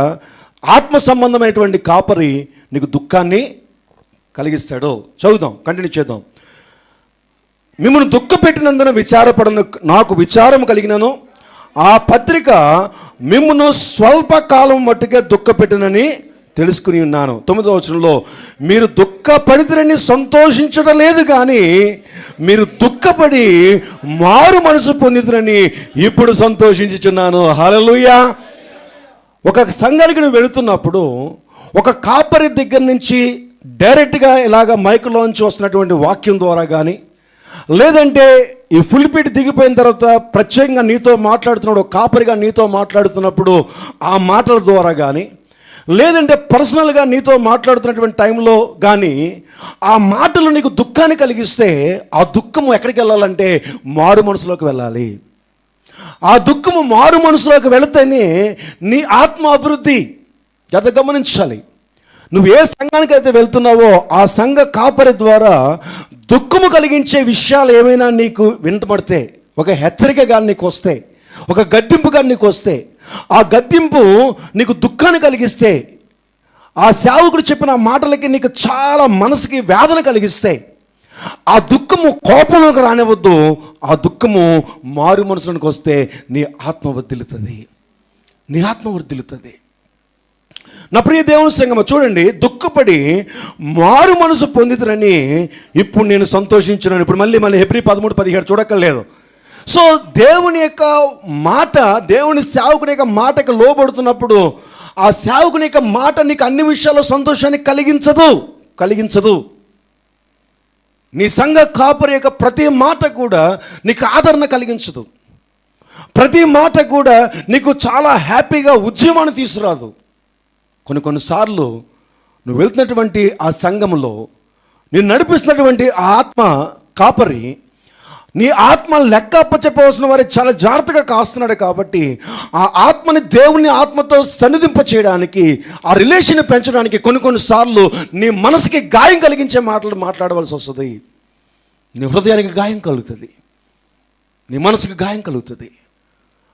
Speaker 1: ఆత్మ సంబంధమైనటువంటి కాపరి నీకు దుఃఖాన్ని కలిగిస్తాడు. చదువుదాం, కంటిన్యూ చేద్దాం. మిమ్మల్ని దుఃఖ పెట్టినందున విచారపడను, నాకు విచారం కలిగినను. ఆ పత్రిక మిమ్మల్ని స్వల్పకాలం మట్టుకే దుఃఖ పెట్టినని తెలుసుకుని ఉన్నాను. 9వ వచనంలో, మీరు దుఃఖపడితేనని సంతోషించడం లేదు కానీ మీరు దుఃఖపడి మారు మనసు పొందితురని ఇప్పుడు సంతోషించుచున్నాను. హల్లెలూయా. ఒక సంఘానికి నువ్వు వెళుతున్నప్పుడు ఒక కాపరి దగ్గర నుంచి డైరెక్ట్గా ఇలాగ మైకులోంచి వస్తున్నటువంటి వాక్యం ద్వారా కానీ, లేదంటే ఈ ఫుల్ పీట్ దిగిపోయిన తర్వాత ప్రత్యేకంగా నీతో మాట్లాడుతున్నాడు, కాపరిగా నీతో మాట్లాడుతున్నప్పుడు ఆ మాటల ద్వారా కానీ, లేదంటే పర్సనల్గా నీతో మాట్లాడుతున్నటువంటి టైంలో కానీ ఆ మాటలు నీకు దుఃఖాన్ని కలిగిస్తే ఆ దుఃఖము ఎక్కడికి వెళ్ళాలంటే మారు మనసులోకి వెళ్ళాలి. ఆ దుఃఖము మారు మనసులోకి వెళితేనే నీ ఆత్మ అభివృద్ధి. జాగ్రత్తగా గమనించాలి. నువ్వు ఏ సంఘానికి అయితే వెళ్తున్నావో ఆ సంఘ కాపరి ద్వారా దుఃఖము కలిగించే విషయాలు ఏమైనా నీకు వినపడితే, ఒక హెచ్చరిక కానీ నీకు వస్తే, ఒక గద్దింపు కానీ నీకు వస్తే, ఆ గద్దింపు నీకు దుఃఖాన్ని కలిగిస్తే, ఆ సేవకుడు చెప్పిన మాటలకి నీకు చాలా మనసుకి వేదన కలిగిస్తే, ఆ దుఃఖము కోపంలోకి రానివద్దు. ఆ దుఃఖము మారు మనసులోకి వస్తే నీ ఆత్మ వర్ధిల్లుతుంది, నీ ఆత్మ వర్ధిల్లుతుంది. నా ప్రియ దేవుని సంగమ చూడండి, దుఃఖపడి మారు మనసు పొందితురని ఇప్పుడు నేను సంతోషించున్నాను. ఇప్పుడు మళ్ళీ హెబ్రీ 13:17 చూడక్కర్లేదు. సో దేవుని యొక్క మాట, దేవుని సేవకుని యొక్క మాటకు లోబడుతున్నప్పుడు ఆ సేవకుని యొక్క మాట నీకు అన్ని విషయాల్లో సంతోషాన్ని కలిగించదు. నీ సంఘ కాపరి యొక్క ప్రతి మాట కూడా నీకు ఆదరణ కలిగించదు. ప్రతి మాట కూడా నీకు చాలా హ్యాపీగా ఉద్యమాన్ని తీసుకురాదు. కొన్నిసార్లు నువ్వు వెళ్తున్నటువంటి ఆ సంఘంలో నేను నడిపిస్తున్నటువంటి ఆ ఆత్మ కాపరి నీ ఆత్మ లెక్క అప్పచెప్పవలసిన వారి చాలా జాగ్రత్తగా కాస్తున్నాడు. కాబట్టి ఆ ఆత్మని దేవుని ఆత్మతో సన్నిధింప చేయడానికి, ఆ రిలేషన్ పెంచడానికి కొన్నిసార్లు నీ మనసుకి గాయం కలిగించే మాటలు మాట్లాడవలసి వస్తుంది. నీ హృదయానికి గాయం కలుగుతుంది, నీ మనసుకి గాయం కలుగుతుంది.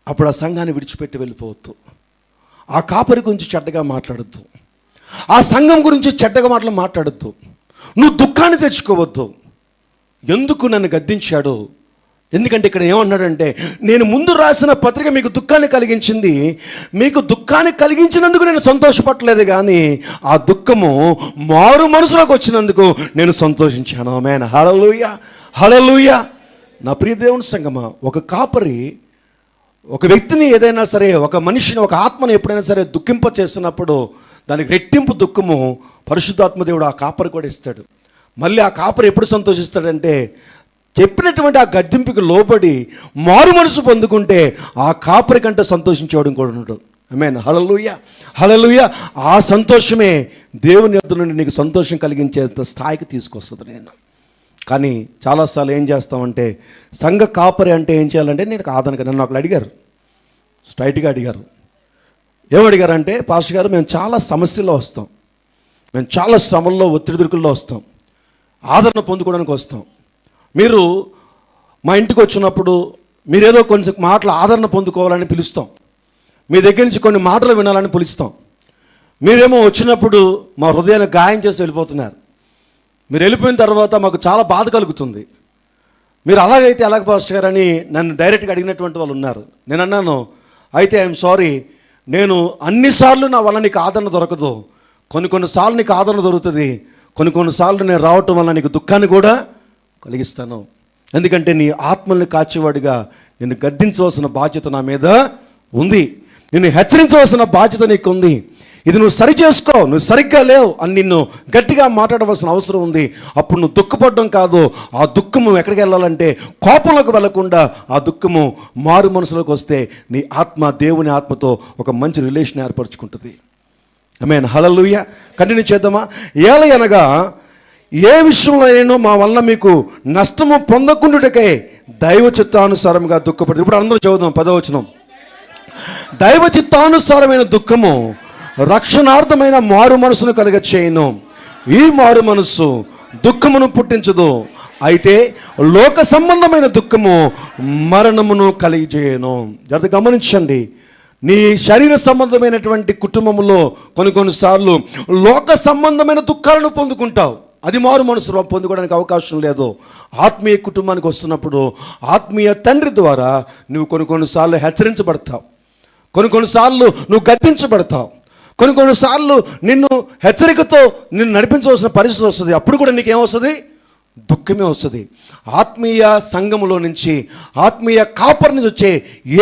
Speaker 1: అప్పుడు ఆ సంఘాన్ని విడిచిపెట్టి వెళ్ళిపోవద్దు. ఆ కాపరి గురించి చెడ్డగా మాట్లాడద్దు, ఆ సంఘం గురించి చెడ్డగా మాట్లాడద్దు. నువ్వు దుఃఖాన్ని తెచ్చుకోవద్దు. ఎందుకు నన్ను గద్దించాడు? ఎందుకంటే ఇక్కడ ఏమన్నాడంటే, నేను ముందు రాసిన పత్రిక మీకు దుఃఖాన్ని కలిగించింది, మీకు దుఃఖాన్ని కలిగించినందుకు నేను సంతోషపడలేదు, కానీ ఆ దుఃఖము మారు మనసులోకి వచ్చినందుకు నేను సంతోషించాను. ఆమేన్. హల్లెలూయా, హల్లెలూయా. నా ప్రియ దేవుని సంగమా, ఒక కాపరి ఒక వ్యక్తిని ఏదైనా సరే, ఒక మనిషిని, ఒక ఆత్మని ఎప్పుడైనా సరే దుఃఖింప చేస్తున్నప్పుడు దానికి రెట్టింపు దుఃఖము పరిశుద్ధాత్మదేవుడు ఆ కాపరి కూడా ఇస్తాడు. మళ్ళీ ఆ కాపరి ఎప్పుడు సంతోషిస్తాడంటే, చెప్పినటువంటి ఆ గద్దింపుకి లోబడి మారు మనసు పొందుకుంటే ఆ కాపరి కంటే సంతోషించేవాడు కూడా ఉంటాడు. ఆమేన్. హల్లెలూయా, హల్లెలూయా. ఆ సంతోషమే దేవుని యొద్ద నుండి నీకు సంతోషం కలిగించేంత స్థాయికి తీసుకొస్తుంది. నేను కానీ చాలాసార్లు ఏం చేస్తామంటే, సంఘ కాపరి అంటే ఏం చేయాలంటే, నేను కాదనక నన్ను ఒకళ్ళు అడిగారు, స్ట్రైట్గా అడిగారు. ఏమడిగారంటే, పాస్టర్ గారు మేము చాలా సమస్యల్లో వస్తాం, మేము చాలా శ్రమల్లో, ఒత్తిడిదురుకుల్లో వస్తాం, ఆదరణ పొందుకోవడానికి వస్తాం. మీరు మా ఇంటికి వచ్చినప్పుడు మీరేదో కొంచెం మాటలు ఆదరణ పొందుకోవాలని పిలుస్తాం, మీ దగ్గర నుంచి కొన్ని మాటలు వినాలని పిలుస్తాం. మీరేమో వచ్చినప్పుడు మా హృదయాన్ని గాయం చేసి వెళ్ళిపోతున్నారు. మీరు వెళ్ళిపోయిన తర్వాత మాకు చాలా బాధ కలుగుతుంది. మీరు అలాగైతే ఎలాగ పాస్టర్ గారు అని నన్ను డైరెక్ట్గా అడిగినటువంటి వాళ్ళు ఉన్నారు. నేను అన్నాను, అయితే ఐఎమ్ సారీ, నేను అన్నిసార్లు నా వల్ల నీకు ఆదరణ దొరకదు. కొన్నిసార్లు నీకు ఆదరణ దొరుకుతుంది, కొన్నిసార్లు నేను రావటం వల్ల నీకు దుఃఖాన్ని కూడా కలిగిస్తాను. ఎందుకంటే నీ ఆత్మల్ని కాచేవాడిగా నిన్ను గద్దించవలసిన బాధ్యత నా మీద ఉంది, నిన్ను హెచ్చరించవలసిన బాధ్యత నీకు ఉంది. ఇది నువ్వు సరి చేసుకో, నువ్వు సరిగ్గా లేవు అని నిన్ను గట్టిగా మాట్లాడవలసిన అవసరం ఉంది. అప్పుడు నువ్వు దుఃఖపడడం కాదు, ఆ దుఃఖము ఎక్కడికి వెళ్ళాలంటే కోపంలోకి వెళ్ళకుండా ఆ దుఃఖము మారు మనసులోకి వస్తే నీ ఆత్మ దేవుని ఆత్మతో ఒక మంచి రిలేషన్ ఏర్పరచుకుంటుంది. ఆమేన్, హల్లెలూయా. కంటిన్యూ చేద్దామా? ఏలయనగా ఏ విషయంలో అయినా మా వల్ల మీకు నష్టము పొందకుండుటకై దైవ చిత్తానుసారంగా దుఃఖపడుతుంది. ఇప్పుడు అందరూ చదువుదాం 10వ వచనం. దైవ చిత్తానుసారమైన దుఃఖము రక్షణార్థమైన మారు మనసును కలుగ చేయను. ఈ మారు మనస్సు దుఃఖమును పుట్టించదు, అయితే లోక సంబంధమైన దుఃఖము మరణమును కలిగజేయను. జాగ్రత్తగా గమనించండి, నీ శరీర సంబంధమైనటువంటి కుటుంబంలో కొన్నిసార్లు లోక సంబంధమైన దుఃఖాలను పొందుకుంటావు. అది మారు మనసు పొందుకోవడానికి అవకాశం లేదు. ఆత్మీయ కుటుంబానికి వస్తున్నప్పుడు ఆత్మీయ తండ్రి ద్వారా నువ్వు కొన్నిసార్లు హెచ్చరించబడతావు, కొన్నిసార్లు నువ్వు గద్దించబడతావు, కొన్నిసార్లు నిన్ను హెచ్చరికతో నిన్ను నడిపించవలసిన పరిస్థితి వస్తుంది. అప్పుడు కూడా నీకేమొస్తుంది? దుఃఖమే వస్తుంది. ఆత్మీయ సంఘములో నుంచి, ఆత్మీయ కాపరి నుంచి వచ్చే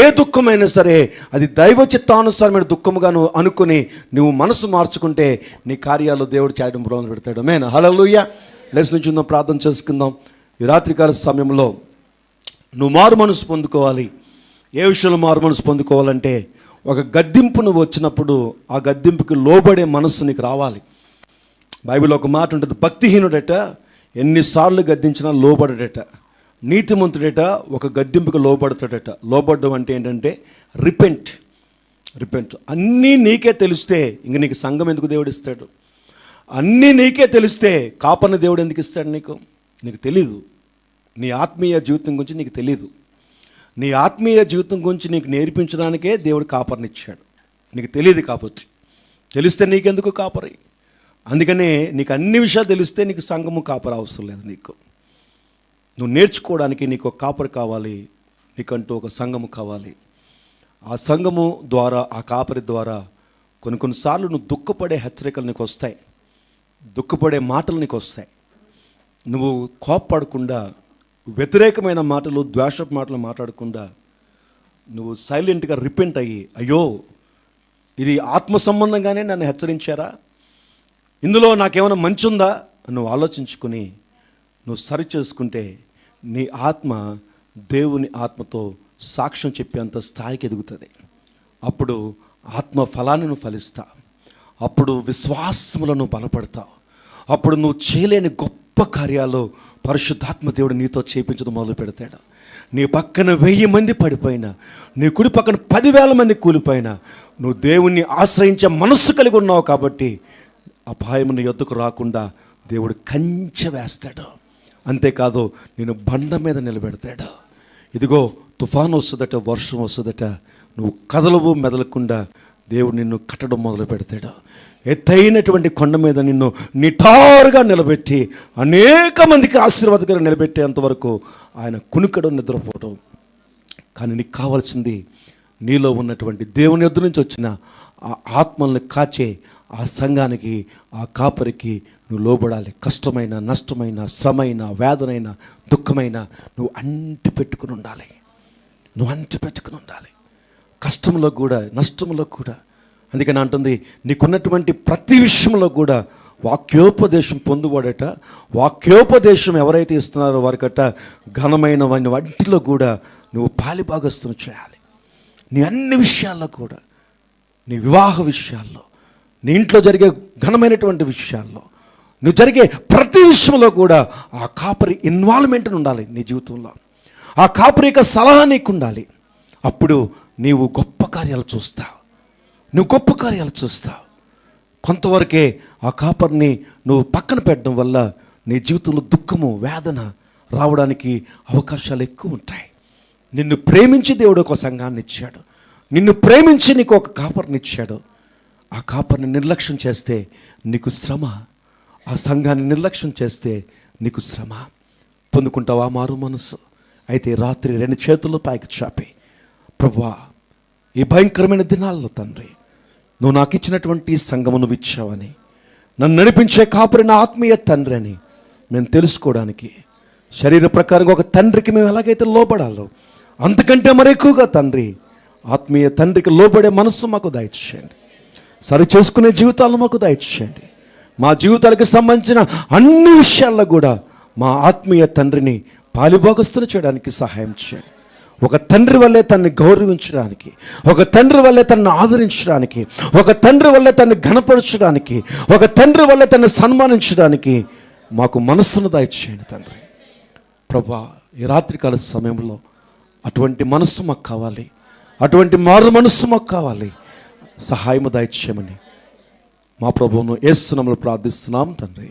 Speaker 1: ఏ దుఃఖమైనా సరే అది దైవ చిత్తానుసారమైన దుఃఖముగా నువ్వు అనుకుని నువ్వు మనసు మార్చుకుంటే నీ కార్యాలు దేవుడు చేయడం మొదలు పెడతాడు. ఆమేన్, హల్లెలూయా. లేచి నుంచి ప్రార్థన చేసుకుందాం. ఈ రాత్రికాల సమయంలో నువ్వు మారు మనసు పొందుకోవాలి. ఏ విషయంలో మారు మనసు పొందుకోవాలంటే ఒక గద్దింపు నువ్వు వచ్చినప్పుడు ఆ గద్దింపుకి లోబడే మనస్సు నీకు రావాలి. బైబిల్లో ఒక మాట ఉంటుంది, భక్తిహీనుడట ఎన్నిసార్లు గద్దించినా లోబడట, నీతిమంతుడట ఒక గద్దింపుకి లోబడతాడట. లోబడ్డం అంటే ఏంటంటే రిపెంట్. అన్నీ నీకే తెలిస్తే ఇంక నీకు సంఘం ఎందుకు దేవుడు ఇస్తాడు? అన్నీ నీకే తెలిస్తే కాపర్ని దేవుడు ఎందుకు ఇస్తాడు? నీకు తెలీదు. నీ ఆత్మీయ జీవితం గురించి నీకు తెలీదు. నీ ఆత్మీయ జీవితం గురించి నీకు నేర్పించడానికే దేవుడు కాపర్నిచ్చాడు. నీకు తెలియదు కాబట్టి. తెలిస్తే నీకెందుకు కాపరి? అందుకనే నీకు అన్ని విషయాలు తెలిస్తే నీకు సంఘము కాపరి అవసరం లేదు. నువ్వు నేర్చుకోవడానికి నీకు ఒక కాపరి కావాలి, నీకంటూ ఒక సంఘము కావాలి. ఆ సంఘము ద్వారా, ఆ కాపరి ద్వారా కొన్నిసార్లు నువ్వు దుఃఖపడే హెచ్చరికలు నీకు వస్తాయి, దుఃఖపడే మాటలు నీకు వస్తాయి. నువ్వు కోప్పడకుండా, వ్యతిరేకమైన మాటలు, ద్వేషపు మాటలు మాట్లాడకుండా నువ్వు సైలెంట్గా రిపెంట్ అయ్యి, అయ్యో ఇది ఆత్మ సంబంధంగానే నన్ను హెచ్చరించారా, ఇందులో నాకేమైనా మంచి ఉందా నువ్వు ఆలోచించుకుని నువ్వు సరి చేసుకుంటే నీ ఆత్మ దేవుని ఆత్మతో సాక్ష్యం చెప్పేంత స్థాయికి ఎదుగుతుంది. అప్పుడు ఆత్మ ఫలాన్ని నువ్వు ఫలిస్తావు, అప్పుడు విశ్వాసములను బలపడతావు, అప్పుడు నువ్వు చేయలేని గొప్ప కార్యాలు పరిశుద్ధాత్మ దేవుడు నీతో చేయించడం మొదలు పెడతాడు. నీ పక్కన 1000 మంది పడిపోయినా, నీ కుడి పక్కన 10,000 మంది కూలిపోయినా నువ్వు దేవుణ్ణి ఆశ్రయించే మనస్సు కలిగి ఉన్నావు కాబట్టి అపాయం నీ యొద్దకు రాకుండా దేవుడు కంచె వేస్తాడు. అంతేకాదు నేను బండ మీద నిలబెడతాడు. ఇదిగో తుఫాను వస్తుందట, వర్షం వస్తుందట, నువ్వు కదలవు మెదలకుండా దేవుడు నిన్ను కట్టడం మొదలు పెడతాడు. ఎత్తైనటువంటి కొండ మీద నిన్ను నిటారుగా నిలబెట్టి అనేక మందికి ఆశీర్వాదకరంగా నిలబెట్టేంతవరకు ఆయన కునుకడం, నిద్రపోవడం. కానీ నీకు కావాల్సింది నీలో ఉన్నటువంటి దేవుని యొద్ద నుంచి వచ్చిన ఆ ఆత్మల్ని కాచే ఆ సంఘానికి, ఆ కాపరికి నువ్వు లోబడాలి. కష్టమైన, నష్టమైన, శ్రమైన, వేదనైన, దుఃఖమైన నువ్వు అంటి పెట్టుకుని ఉండాలి. కష్టంలో కూడా, నష్టంలో కూడా. అందుకని అంటుంది, నీకున్నటువంటి ప్రతి విషయంలో కూడా వాక్యోపదేశం పొందువాడట. వాక్యోపదేశం ఎవరైతే ఇస్తున్నారో వారికట ఘనమైన వాటిలో కూడా నువ్వు పాలిభాగస్తును చేయాలి. నీ అన్ని విషయాల్లో కూడా, నీ వివాహ విషయాల్లో, నీ ఇంట్లో జరిగే ఘనమైనటువంటి విషయాల్లో, నువ్వు జరిగే ప్రతి విషయంలో కూడా ఆ కాపరి ఇన్వాల్వ్మెంట్ ఉండాలి నీ జీవితంలో. ఆ కాపరి యొక్క సలహా నీకు ఉండాలి. అప్పుడు నీవు గొప్ప కార్యాలు చూస్తావు. కొంతవరకే ఆ కాపర్ని నువ్వు పక్కన పెట్టడం వల్ల నీ జీవితంలో దుఃఖము, వేదన రావడానికి అవకాశాలు ఎక్కువ ఉంటాయి. నిన్ను ప్రేమించి దేవుడు ఒక సంఘాన్ని ఇచ్చాడు, నిన్ను ప్రేమించి నీకు ఒక కాపర్ని ఇచ్చాడు. ఆ కాపర్ని నిర్లక్ష్యం చేస్తే నీకు శ్రమ, ఆ సంఘాన్ని నిర్లక్ష్యం చేస్తే నీకు శ్రమ. పొందుకుంటావా మారు మనసు? అయితే రాత్రి 2 చేతులు పైకి చాపి, ప్రభువా ఈ భయంకరమైన దినాల్లో తండ్రి, నువ్వు నాకు ఇచ్చినటువంటి సంఘము నువ్వు ఇచ్చావని, నన్ను నడిపించే కాపరి నా ఆత్మీయ తండ్రి అని మేము తెలుసుకోవడానికి, శరీర ప్రకారంగా ఒక తండ్రికి మేము ఎలాగైతే లోబడాలో అంతకంటే మరి ఎక్కువగా తండ్రి, ఆత్మీయ తండ్రికి లోబడే మనస్సు మాకు దయచేయండి. సరి చేసుకునే జీవితాలను మాకు దయచేయండి. మా జీవితాలకు సంబంధించిన అన్ని విషయాల్లో కూడా మా ఆత్మీయ తండ్రిని పాలిభాగస్తులు చేయడానికి సహాయం చేయండి. ఒక తండ్రి వల్లే తనని గౌరవించడానికి, ఒక తండ్రి వల్లే తనను ఆదరించడానికి, ఒక తండ్రి వల్లే తనని ఘనపరచడానికి, ఒక తండ్రి వల్లే తనని సన్మానించడానికి మాకు మనస్సును దయచేయండి తండ్రి. ప్రభా, ఈ రాత్రికాల సమయంలో అటువంటి మనస్సు మాకు కావాలి, అటువంటి మారు మనస్సు మాకు కావాలి. సహాయము దయచేయమని మా ప్రభువును యేసు నామములో ప్రార్థిస్తున్నాం తండ్రి.